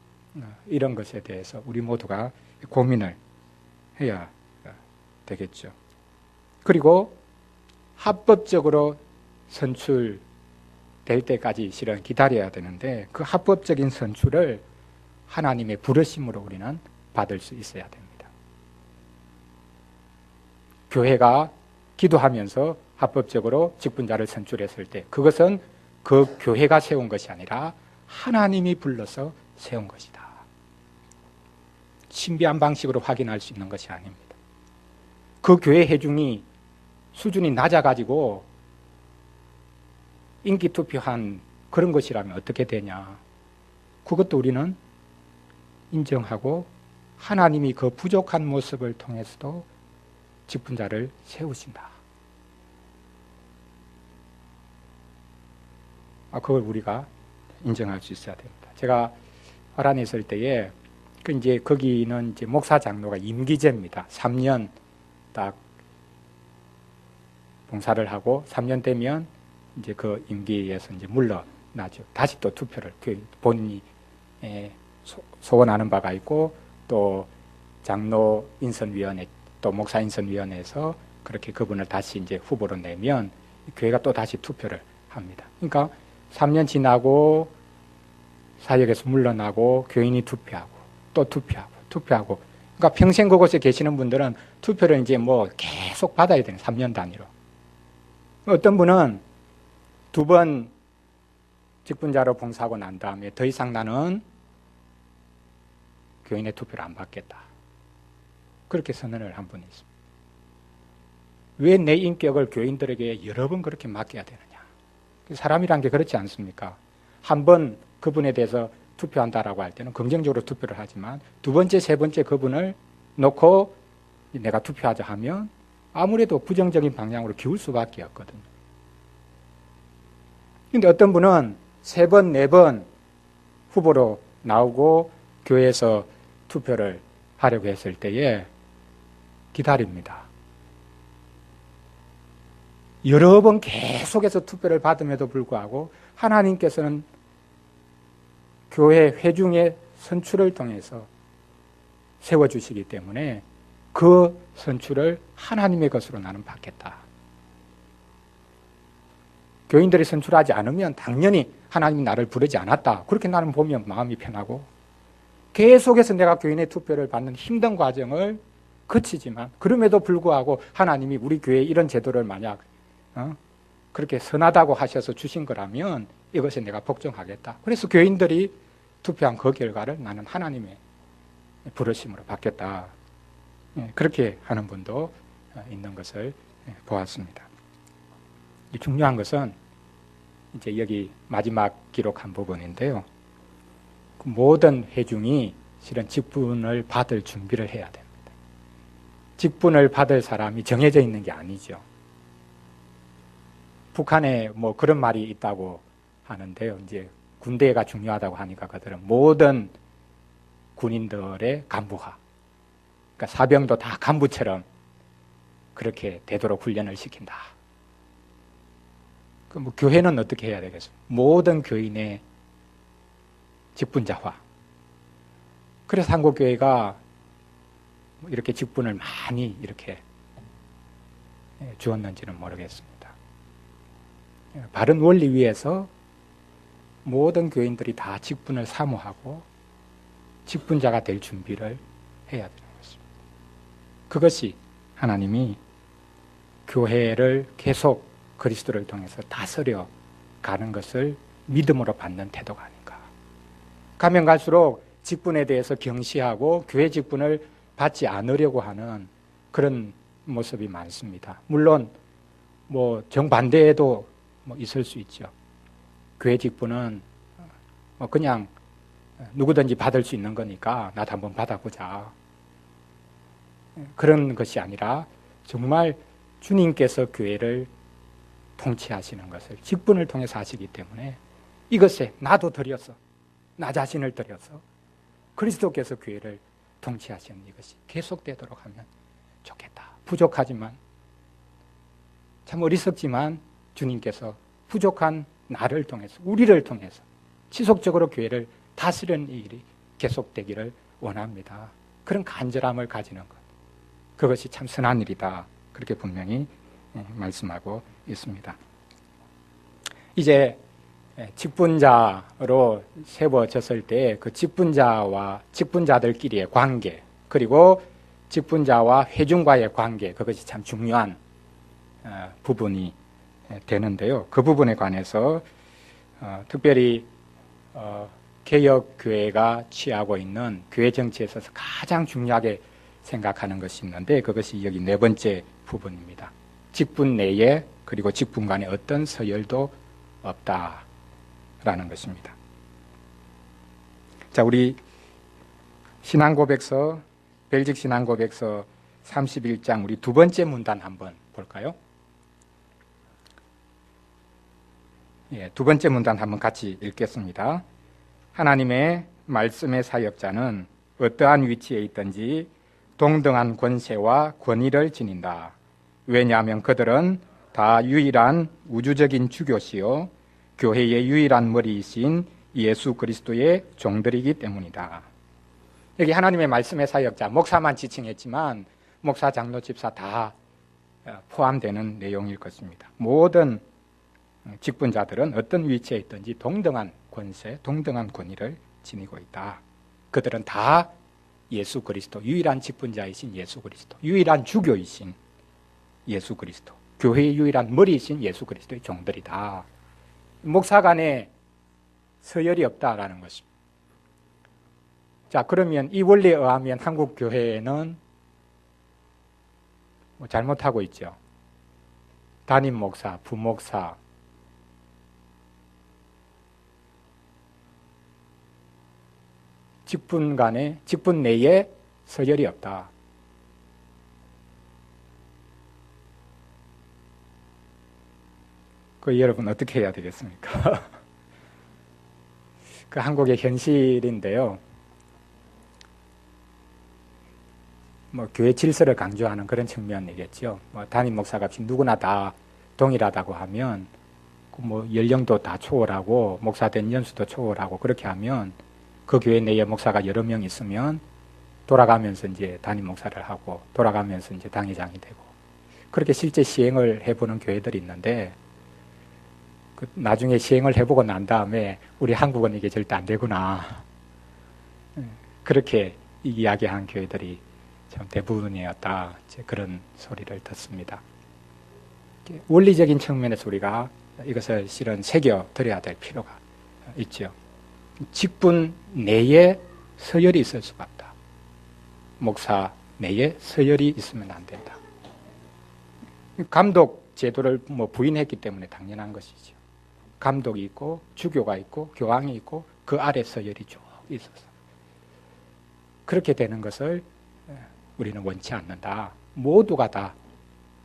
이런 것에 대해서 우리 모두가 고민을 해야 되겠죠. 그리고 합법적으로 선출될 때까지 실은 기다려야 되는데 그 합법적인 선출을 하나님의 부르심으로 우리는 받을 수 있어야 됩니다. 교회가 기도하면서 합법적으로 직분자를 선출했을 때 그것은 그 교회가 세운 것이 아니라 하나님이 불러서 세운 것이다. 신비한 방식으로 확인할 수 있는 것이 아닙니다. 그 교회 회중이 수준이 낮아가지고 인기투표한 그런 것이라면 어떻게 되냐. 그것도 우리는 인정하고 하나님이 그 부족한 모습을 통해서도 직분자를 세우신다. 그걸 우리가 인정할 수 있어야 됩니다. 제가 화란에 있을 때에 거기는 이제 목사 장로가 임기제입니다. 3년 딱 봉사를 하고 3년 되면 이제 그 임기에서 이제 물러나죠. 다시 또 투표를 본인이 소원하는 바가 있고 또 장로 인선위원회 또 목사 인선위원회에서 그렇게 그분을 다시 이제 후보로 내면 교회가 또 다시 투표를 합니다. 그러니까 3년 지나고 사역에서 물러나고 교인이 투표하고 또 투표하고 그러니까 평생 그곳에 계시는 분들은 투표를 이제 계속 받아야 되는 3년 단위로. 어떤 분은 2번 직분자로 봉사하고 난 다음에 더 이상 나는 교인의 투표를 안 받겠다. 그렇게 선언을 한 분이 있습니다. 왜 내 인격을 교인들에게 여러 번 그렇게 맡겨야 되느냐. 사람이란 게 그렇지 않습니까? 한 번 그분에 대해서 투표한다라고 할 때는 긍정적으로 투표를 하지만 2번째, 3번째 그분을 놓고 내가 투표하자 하면 아무래도 부정적인 방향으로 기울 수밖에 없거든요. 그런데 어떤 분은 3번, 4번 후보로 나오고 교회에서 투표를 하려고 했을 때에 기다립니다. 여러 번 계속해서 투표를 받음에도 불구하고 하나님께서는 교회 회중의 선출을 통해서 세워주시기 때문에 그 선출을 하나님의 것으로 나는 받겠다. 교인들이 선출하지 않으면 당연히 하나님이 나를 부르지 않았다. 그렇게 나는 보면 마음이 편하고, 계속해서 내가 교인의 투표를 받는 힘든 과정을 거치지만 그럼에도 불구하고 하나님이 우리 교회에 이런 제도를 만약 그렇게 선하다고 하셔서 주신 거라면 이것에 내가 복종하겠다. 그래서 교인들이 투표한 그 결과를 나는 하나님의 부르심으로 받겠다. 그렇게 하는 분도 있는 것을 보았습니다. 중요한 것은 이제 여기 마지막 기록한 부분인데요. 모든 회중이 실은 직분을 받을 준비를 해야 됩니다. 직분을 받을 사람이 정해져 있는 게 아니죠. 북한에 뭐 그런 말이 있다고 하는데요. 이제 군대가 중요하다고 하니까 그들은 모든 군인들의 간부화, 그러니까 사병도 다 간부처럼 그렇게 되도록 훈련을 시킨다. 뭐 교회는 어떻게 해야 되겠습니까? 모든 교인의 직분자화. 그래서 한국교회가 이렇게 직분을 많이 이렇게 주었는지는 모르겠습니다. 바른 원리 위에서 모든 교인들이 다 직분을 사모하고 직분자가 될 준비를 해야 되는 것입니다. 그것이 하나님이 교회를 계속 그리스도를 통해서 다스려 가는 것을 믿음으로 받는 태도가 아닌가. 가면 갈수록 직분에 대해서 경시하고 교회 직분을 받지 않으려고 하는 그런 모습이 많습니다. 물론 뭐 정반대에도 뭐 있을 수 있죠. 교회 직분은 뭐 그냥 누구든지 받을 수 있는 거니까 나도 한번 받아보자. 그런 것이 아니라 정말 주님께서 교회를 통치하시는 것을 직분을 통해서 하시기 때문에 이것에 나도 드려서, 나 자신을 드려서 그리스도께서 교회를 통치하시는 이것이 계속되도록 하면 좋겠다. 부족하지만, 참 어리석지만 주님께서 부족한 나를 통해서, 우리를 통해서 지속적으로 교회를 다스리는 일이 계속되기를 원합니다. 그런 간절함을 가지는 것, 그것이 참 선한 일이다. 그렇게 분명히 말씀하고 있습니다. 이제 직분자로 세워졌을 때 그 직분자와 직분자들끼리의 관계, 그리고 직분자와 회중과의 관계, 그것이 참 중요한 부분이 되는데요. 그 부분에 관해서 특별히 개혁교회가 취하고 있는 교회 정치에 있어서 가장 중요하게 생각하는 것이 있는데, 그것이 여기 네 번째 부분입니다. 직분 내에 그리고 직분 간에 어떤 서열도 없다라는 것입니다. 자, 우리 신앙고백서, 벨직 신앙고백서 31장 우리 두 번째 문단 한번 볼까요? 두 번째 문단 한번 같이 읽겠습니다. 하나님의 말씀의 사역자는 어떠한 위치에 있든지 동등한 권세와 권위를 지닌다. 왜냐하면 그들은 다 유일한 우주적인 주교시요 교회의 유일한 머리이신 예수 그리스도의 종들이기 때문이다. 여기 하나님의 말씀의 사역자, 목사만 지칭했지만 목사, 장로, 집사 다 포함되는 내용일 것입니다. 모든 직분자들은 어떤 위치에 있든지 동등한 권세, 동등한 권위를 지니고 있다. 그들은 다 예수 그리스도, 유일한 직분자이신 예수 그리스도, 유일한 주교이신 예수 그리스도, 교회의 유일한 머리이신 예수 그리스도의 종들이다. 목사 간에 서열이 없다라는 것입니다. 자, 그러면 이 원리에 의하면 한국 교회는 뭐 잘못하고 있죠. 담임 목사, 부목사, 직분 간에, 직분 내에 서열이 없다. 그 여러분 어떻게 해야 되겠습니까? 그 한국의 현실인데요. 뭐 교회 질서를 강조하는 그런 측면이겠죠. 뭐 담임 목사 값이 누구나 다 동일하다고 하면 뭐 연령도 다 초월하고 목사 된 연수도 초월하고 그렇게 하면 그 교회 내에 목사가 여러 명 있으면 돌아가면서 이제 담임 목사를 하고 돌아가면서 이제 당회장이 되고 그렇게 실제 시행을 해보는 교회들이 있는데 나중에 시행을 해보고 난 다음에 우리 한국은 이게 절대 안 되구나. 그렇게 이야기한 교회들이 참 대부분이었다. 그런 소리를 듣습니다. 원리적인 측면에서 우리가 이것을 실은 새겨드려야 될 필요가 있죠. 직분 내에 서열이 있을 수가 없다. 목사 내에 서열이 있으면 안 된다. 감독 제도를 부인했기 때문에 당연한 것이죠. 감독이 있고 주교가 있고 교황이 있고 그 아래 서열이 쭉 있어서 그렇게 되는 것을 우리는 원치 않는다. 모두가 다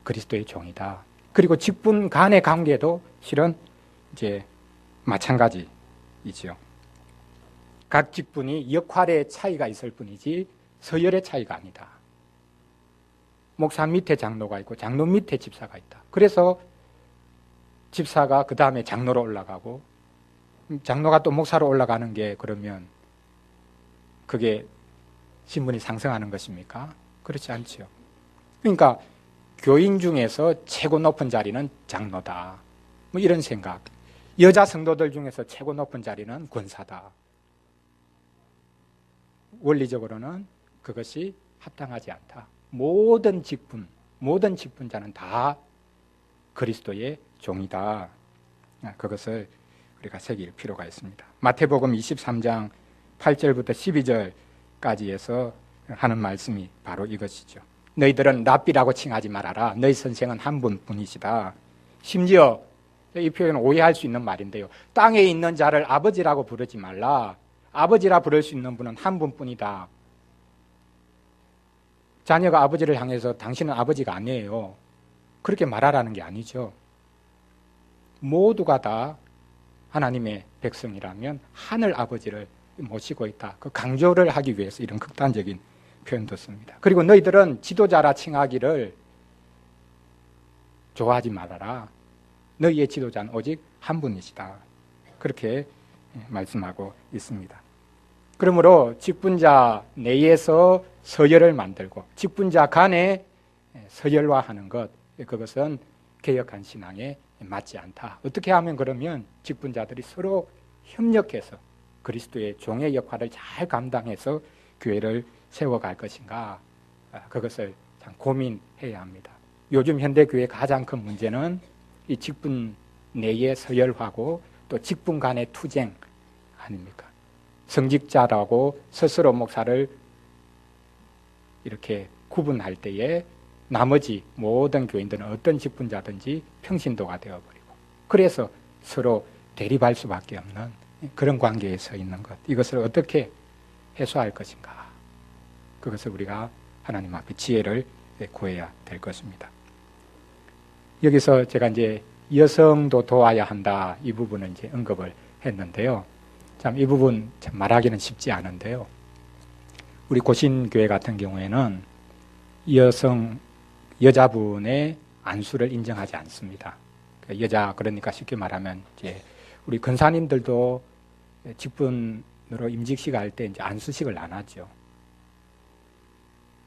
그리스도의 종이다. 그리고 직분 간의 관계도 실은 이제 마찬가지이죠. 각 직분이 역할의 차이가 있을 뿐이지 서열의 차이가 아니다. 목사 밑에 장로가 있고 장로 밑에 집사가 있다. 그래서 집사가 그 다음에 장로로 올라가고 장로가 또 목사로 올라가는 게 그러면 그게 신분이 상승하는 것입니까? 그렇지 않죠. 그러니까 교인 중에서 최고 높은 자리는 장로다. 뭐 이런 생각. 여자 성도들 중에서 최고 높은 자리는 권사다. 원리적으로는 그것이 합당하지 않다. 모든 직분, 모든 직분자는 다 그리스도의 종이다. 그것을 우리가 새길 필요가 있습니다. 마태복음 23장 8절부터 12절까지 해서 하는 말씀이 바로 이것이죠. 너희들은 랍비라고 칭하지 말아라. 너희 선생은 한 분뿐이시다. 심지어 이 표현은 오해할 수 있는 말인데요. 땅에 있는 자를 아버지라고 부르지 말라. 아버지라 부를 수 있는 분은 한 분뿐이다. 자녀가 아버지를 향해서 당신은 아버지가 아니에요. 그렇게 말하라는 게 아니죠. 모두가 다 하나님의 백성이라면 하늘 아버지를 모시고 있다. 그 강조를 하기 위해서 이런 극단적인 표현도 씁니다. 그리고 너희들은 지도자라 칭하기를 좋아하지 말아라. 너희의 지도자는 오직 한 분이시다. 그렇게 말씀하고 있습니다. 그러므로 직분자 내에서 서열을 만들고 직분자 간에 서열화하는 것, 그것은 개혁한 신앙에 맞지 않다. 어떻게 하면 그러면 직분자들이 서로 협력해서 그리스도의 종의 역할을 잘 감당해서 교회를 세워갈 것인가, 그것을 참 고민해야 합니다. 요즘 현대 교회의 가장 큰 문제는 이 직분 내의 서열화고 또 직분 간의 투쟁 아닙니까? 성직자라고 스스로 목사를 이렇게 구분할 때에 나머지 모든 교인들은 어떤 직분자든지 평신도가 되어버리고 그래서 서로 대립할 수밖에 없는 그런 관계에 서 있는 것, 이것을 어떻게 해소할 것인가, 그것을 우리가 하나님 앞에 지혜를 구해야 될 것입니다. 여기서 제가 이제 여성도 도와야 한다, 이 부분을 이제 언급을 했는데요. 참 이 부분 참 말하기는 쉽지 않은데요. 우리 고신교회 같은 경우에는 여자분의 안수를 인정하지 않습니다. 그러니까 쉽게 말하면 이제 우리 권사님들도 직분으로 임직식 할 때 이제 안수식을 안 하죠.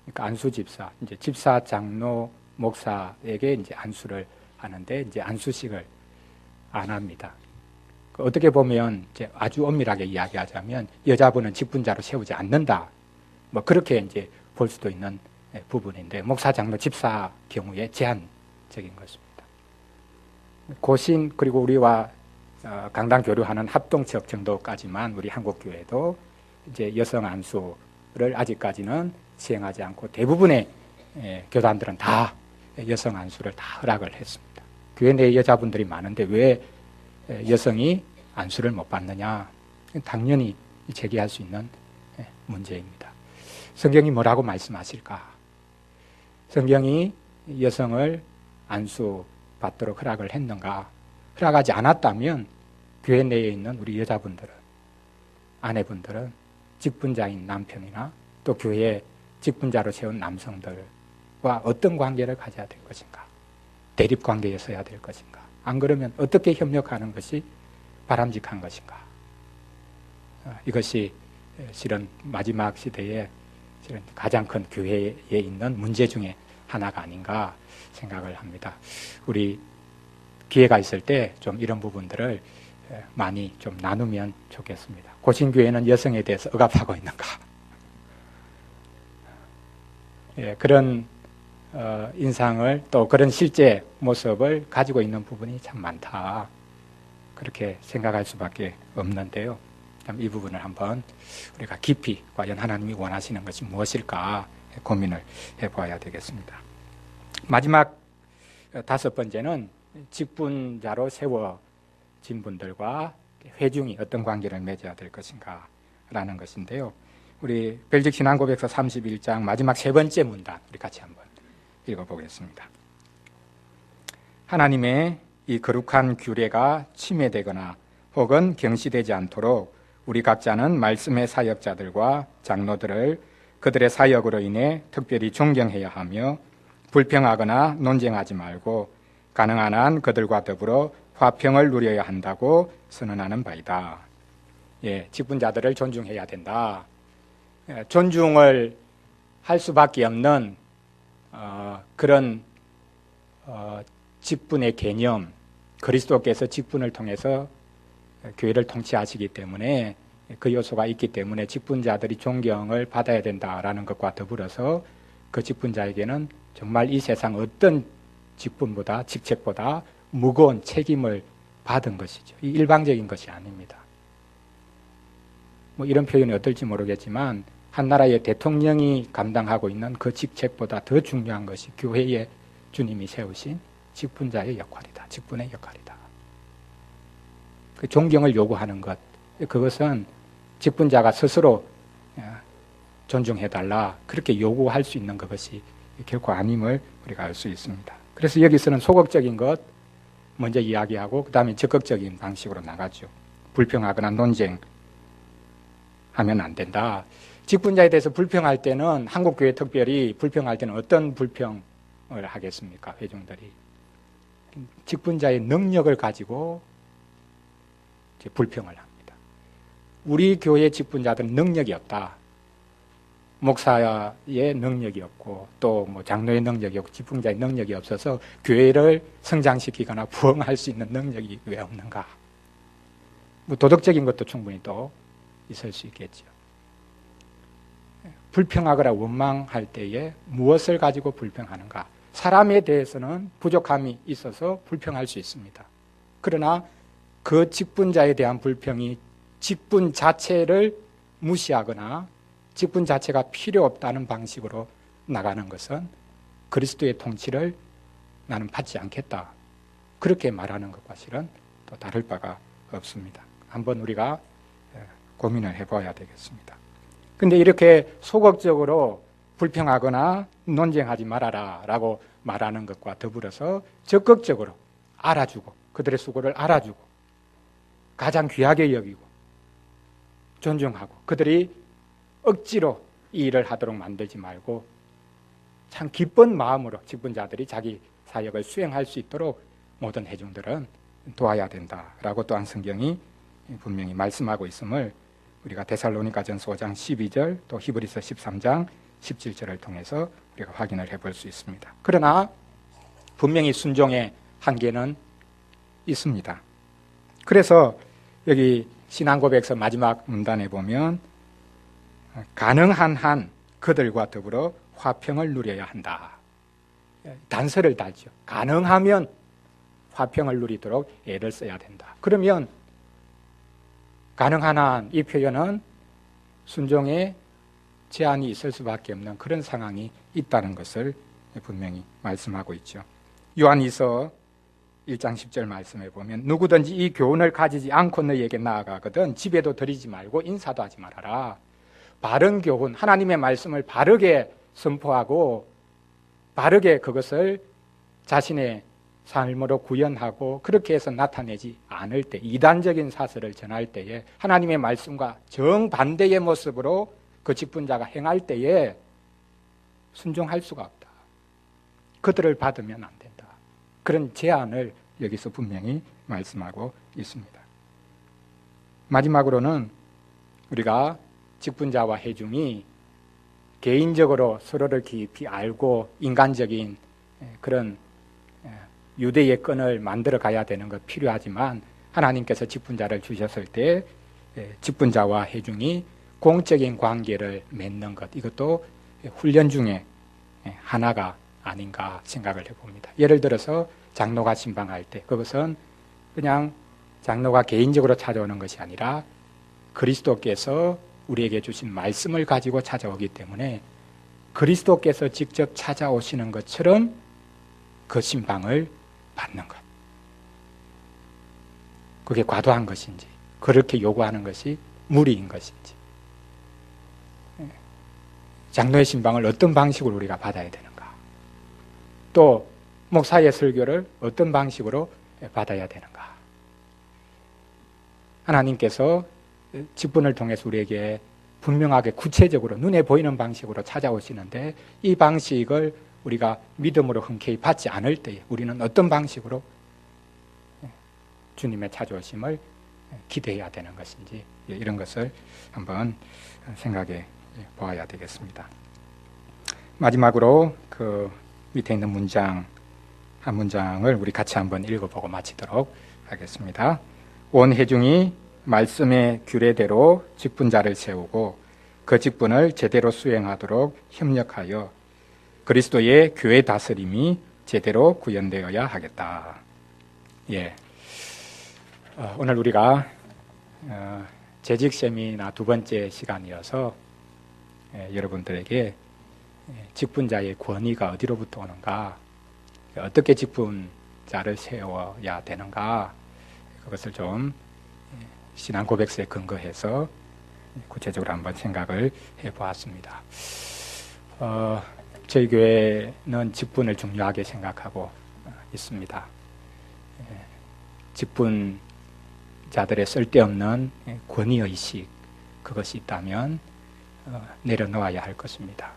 그러니까 안수 집사, 이제 집사, 장로, 목사에게 이제 안수를 하는데 이제 안수식을 안 합니다. 어떻게 보면 이제 아주 엄밀하게 이야기하자면 여자분은 직분자로 세우지 않는다. 뭐 그렇게 이제 볼 수도 있는 부분인데 목사, 장로, 집사 경우에 제한적인 것입니다. 고신 그리고 우리와 강당 교류하는 합동체육 정도까지만 우리 한국 교회도 이제 여성 안수를 아직까지는 시행하지 않고 대부분의 교단들은 다 여성 안수를 다 허락을 했습니다. 교회 내에 여자분들이 많은데 왜 여성이 안수를 못 받느냐? 당연히 제기할 수 있는 문제입니다. 성경이 뭐라고 말씀하실까? 성경이 여성을 안수 받도록 허락을 했는가? 허락하지 않았다면 교회 내에 있는 우리 여자분들은, 아내분들은 직분자인 남편이나 또 교회에 직분자로 세운 남성들과 어떤 관계를 가져야 될 것인가? 대립 관계에 서야 될 것인가? 안 그러면 어떻게 협력하는 것이 바람직한 것인가? 이것이 실은 마지막 시대에 가장 큰 교회에 있는 문제 중에 하나가 아닌가 생각을 합니다. 우리 기회가 있을 때 좀 이런 부분들을 많이 좀 나누면 좋겠습니다. 고신교회는 여성에 대해서 억압하고 있는가? 그런 인상을 또 그런 실제 모습을 가지고 있는 부분이 참 많다. 그렇게 생각할 수밖에 없는데요. 이 부분을 한번 우리가 깊이 과연 하나님이 원하시는 것이 무엇일까 고민을 해봐야 되겠습니다. 마지막 5번째는 직분자로 세워진 분들과 회중이 어떤 관계를 맺어야 될 것인가 라는 것인데요. 우리 벨직 신앙고백서 31장 마지막 3번째 문단 우리 같이 한번 읽어보겠습니다. 하나님의 이 거룩한 규례가 침해되거나 혹은 경시되지 않도록 우리 각자는 말씀의 사역자들과 장로들을 그들의 사역으로 인해 특별히 존경해야 하며 불평하거나 논쟁하지 말고 가능한 한 그들과 더불어 화평을 누려야 한다고 선언하는 바이다. 직분자들을 존중해야 된다. 존중을 할 수밖에 없는 그런 직분의 개념, 그리스도께서 직분을 통해서 교회를 통치하시기 때문에 그 요소가 있기 때문에 직분자들이 존경을 받아야 된다라는 것과 더불어서 그 직분자에게는 정말 이 세상 어떤 직분보다 직책보다 무거운 책임을 받은 것이죠. 이 일방적인 것이 아닙니다. 뭐 이런 표현이 어떨지 모르겠지만 한 나라의 대통령이 감당하고 있는 그 직책보다 더 중요한 것이 교회에 주님이 세우신 직분자의 역할이다. 직분의 역할이다. 그 존경을 요구하는 것, 그것은 직분자가 스스로 존중해달라 그렇게 요구할 수 있는 것이 결코 아님을 우리가 알 수 있습니다. 그래서 여기서는 소극적인 것 먼저 이야기하고 그 다음에 적극적인 방식으로 나가죠. 불평하거나 논쟁하면 안 된다. 직분자에 대해서 불평할 때는 한국교회 특별히 불평할 때는 어떤 불평을 하겠습니까? 회중들이 직분자의 능력을 가지고 이제 불평을 합니다. 우리 교회 직분자들은 능력이 없다. 목사의 능력이 없고 또 뭐 장로의 능력이 없고 직분자의 능력이 없어서 교회를 성장시키거나 부흥할 수 있는 능력이 왜 없는가? 뭐 도덕적인 것도 충분히 또 있을 수 있겠죠. 불평하거나 원망할 때에 무엇을 가지고 불평하는가? 사람에 대해서는 부족함이 있어서 불평할 수 있습니다. 그러나 그 직분자에 대한 불평이 직분 자체를 무시하거나 직분 자체가 필요 없다는 방식으로 나가는 것은 그리스도의 통치를 나는 받지 않겠다. 그렇게 말하는 것과 실은 또 다를 바가 없습니다. 한번 우리가 고민을 해봐야 되겠습니다. 근데 이렇게 소극적으로 불평하거나 논쟁하지 말아라 라고 말하는 것과 더불어서 적극적으로 알아주고 그들의 수고를 알아주고 가장 귀하게 여기고 존중하고 그들이 억지로 이 일을 하도록 만들지 말고 참 기쁜 마음으로 직분자들이 자기 사역을 수행할 수 있도록 모든 회중들은 도와야 된다라고 또한 성경이 분명히 말씀하고 있음을 우리가 데살로니가전서 5장 12절 또 히브리서 13장 17절을 통해서 우리가 확인을 해볼 수 있습니다. 그러나 분명히 순종의 한계는 있습니다. 그래서 여기 신앙고백서 마지막 문단에 보면 가능한 한 그들과 더불어 화평을 누려야 한다. 단서를 달죠. 가능하면 화평을 누리도록 애를 써야 된다. 그러면 가능한 한 이 표현은 순종에 제한이 있을 수밖에 없는 그런 상황이 있다는 것을 분명히 말씀하고 있죠. 요한이서 1장 10절 말씀에 보면 누구든지 이 교훈을 가지지 않고 너희에게 나아가거든 집에도 드리지 말고 인사도 하지 말아라. 바른 교훈, 하나님의 말씀을 바르게 선포하고 바르게 그것을 자신의 삶으로 구현하고 그렇게 해서 나타내지 않을 때, 이단적인 사설을 전할 때에 하나님의 말씀과 정반대의 모습으로 그 직분자가 행할 때에 순종할 수가 없다. 그들을 받으면 안 된다. 그런 제안을 여기서 분명히 말씀하고 있습니다. 마지막으로는 우리가 직분자와 회중이 개인적으로 서로를 깊이 알고 인간적인 그런 유대의 끈을 만들어 가야 되는 것 필요하지만 하나님께서 직분자를 주셨을 때 직분자와 회중이 공적인 관계를 맺는 것, 이것도 훈련 중에 하나가 아닌가 생각을 해봅니다. 예를 들어서 장로가 신방할 때 그것은 그냥 장로가 개인적으로 찾아오는 것이 아니라 그리스도께서 우리에게 주신 말씀을 가지고 찾아오기 때문에 그리스도께서 직접 찾아오시는 것처럼 그 신방을 받는 것. 그게 과도한 것인지, 그렇게 요구하는 것이 무리인 것인지, 장로의 신방을 어떤 방식으로 우리가 받아야 되는가, 또 목사의 설교를 어떤 방식으로 받아야 되는가. 하나님께서 직분을 통해서 우리에게 분명하게 구체적으로 눈에 보이는 방식으로 찾아오시는데 이 방식을 우리가 믿음으로 흔쾌히 받지 않을 때에 우리는 어떤 방식으로 주님의 찾아오심을 기대해야 되는 것인지, 이런 것을 한번 생각해 보아야 되겠습니다. 마지막으로 그 밑에 있는 문장 한 문장을 우리 같이 한번 읽어보고 마치도록 하겠습니다. 온 회중이 말씀의 규례대로 직분자를 세우고 그 직분을 제대로 수행하도록 협력하여 그리스도의 교회 다스림이 제대로 구현되어야 하겠다. 예. 오늘 우리가 재직 세미나 두 번째 시간이어서 여러분들에게 직분자의 권위가 어디로부터 오는가, 어떻게 직분자를 세워야 되는가, 그것을 좀 신앙 고백서에 근거해서 구체적으로 한번 생각을 해보았습니다. 저희 교회는 직분을 중요하게 생각하고 있습니다. 직분자들의 쓸데없는 권위의식, 그것이 있다면 내려놓아야 할 것입니다.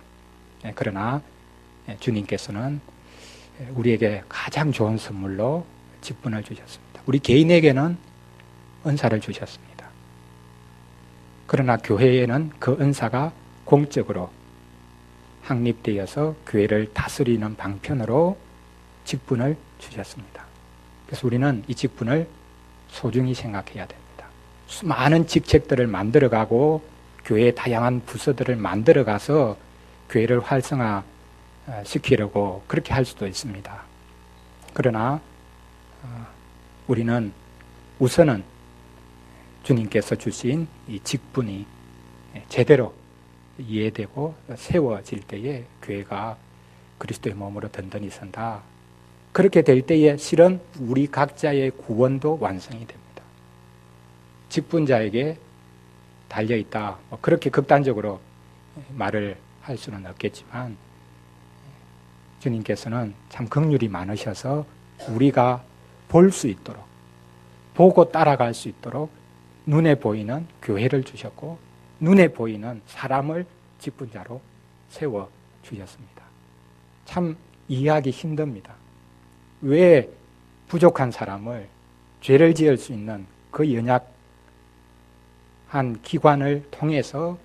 그러나 주님께서는 우리에게 가장 좋은 선물로 직분을 주셨습니다. 우리 개인에게는 은사를 주셨습니다. 그러나 교회에는 그 은사가 공적으로 확립되어서 교회를 다스리는 방편으로 직분을 주셨습니다. 그래서 우리는 이 직분을 소중히 생각해야 됩니다. 수많은 직책들을 만들어가고 교회의 다양한 부서들을 만들어가서 교회를 활성화시키려고 그렇게 할 수도 있습니다. 그러나 우리는 우선은 주님께서 주신 이 직분이 제대로 이해되고 세워질 때에 교회가 그리스도의 몸으로 든든히 선다. 그렇게 될 때에 실은 우리 각자의 구원도 완성이 됩니다. 직분자에게 달려있다. 그렇게 극단적으로 말을 할 수는 없겠지만 주님께서는 참 긍휼이 많으셔서 우리가 볼 수 있도록, 보고 따라갈 수 있도록 눈에 보이는 교회를 주셨고 눈에 보이는 사람을 직분자로 세워주셨습니다. 참 이해하기 힘듭니다. 왜 부족한 사람을, 죄를 지을 수 있는 그 연약한 기관을 통해서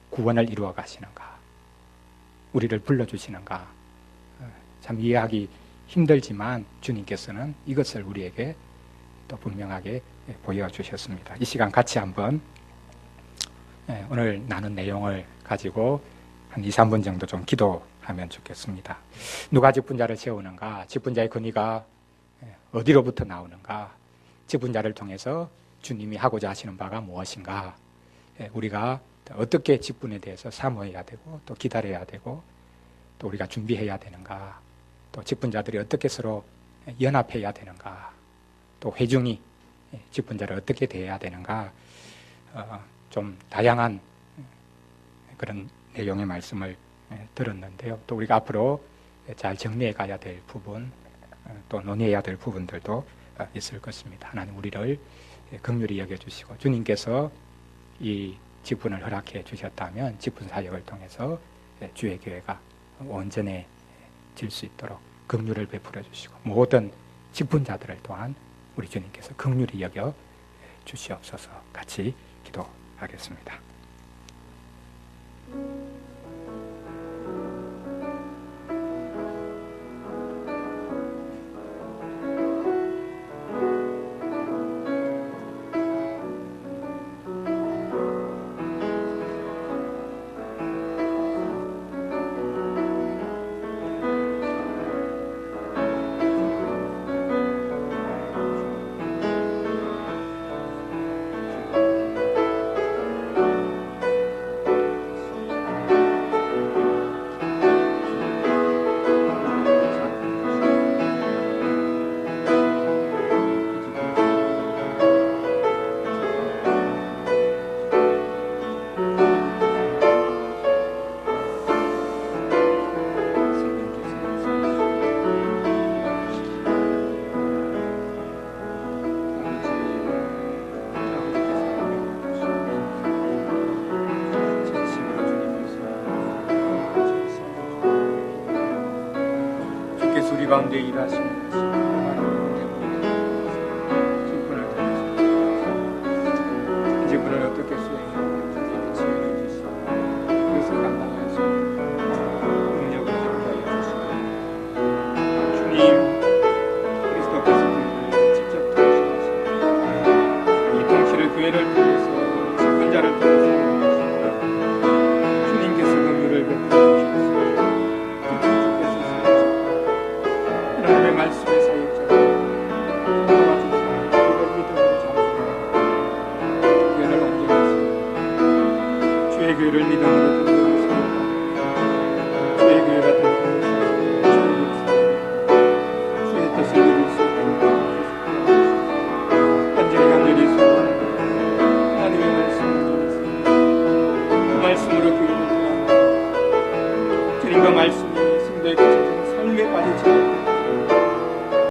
구원을 이루어 가시는가, 우리를 불러주시는가, 참 이해하기 힘들지만 주님께서는 이것을 우리에게 또 분명하게 보여주셨습니다. 이 시간 같이 한번 오늘 나눈 내용을 가지고 한 2, 3분 정도 좀 기도하면 좋겠습니다. 누가 직분자를 세우는가, 직분자의 권위가 어디로부터 나오는가, 직분자를 통해서 주님이 하고자 하시는 바가 무엇인가, 우리가 어떻게 직분에 대해서 사모해야 되고 또 기다려야 되고 또 우리가 준비해야 되는가, 또 직분자들이 어떻게 서로 연합해야 되는가, 또 회중이 직분자를 어떻게 대해야 되는가, 좀 다양한 그런 내용의 말씀을 들었는데요. 또 우리가 앞으로 잘 정리해 가야 될 부분, 또 논의해야 될 부분들도 있을 것입니다. 하나님 우리를 긍휼히 여겨주시고 주님께서 이 직분을 허락해 주셨다면 직분 사역을 통해서 주의 교회가 온전해질 수 있도록 긍휼을 베풀어 주시고 모든 직분자들을 또한 우리 주님께서 긍휼히 여겨 주시옵소서. 같이 기도하겠습니다. 가운데 일하시는 것이 하나님의 직분을 다하십니다. 직분을 어떻게 수행해야 될지 지혜를 주시고 그것을 감당할 수 있는 능력을 함께하여 주시고 주님 그리스도께서 우리를 직접 통치하시고 이 통치를 교회를 통해서 직분자를 통해서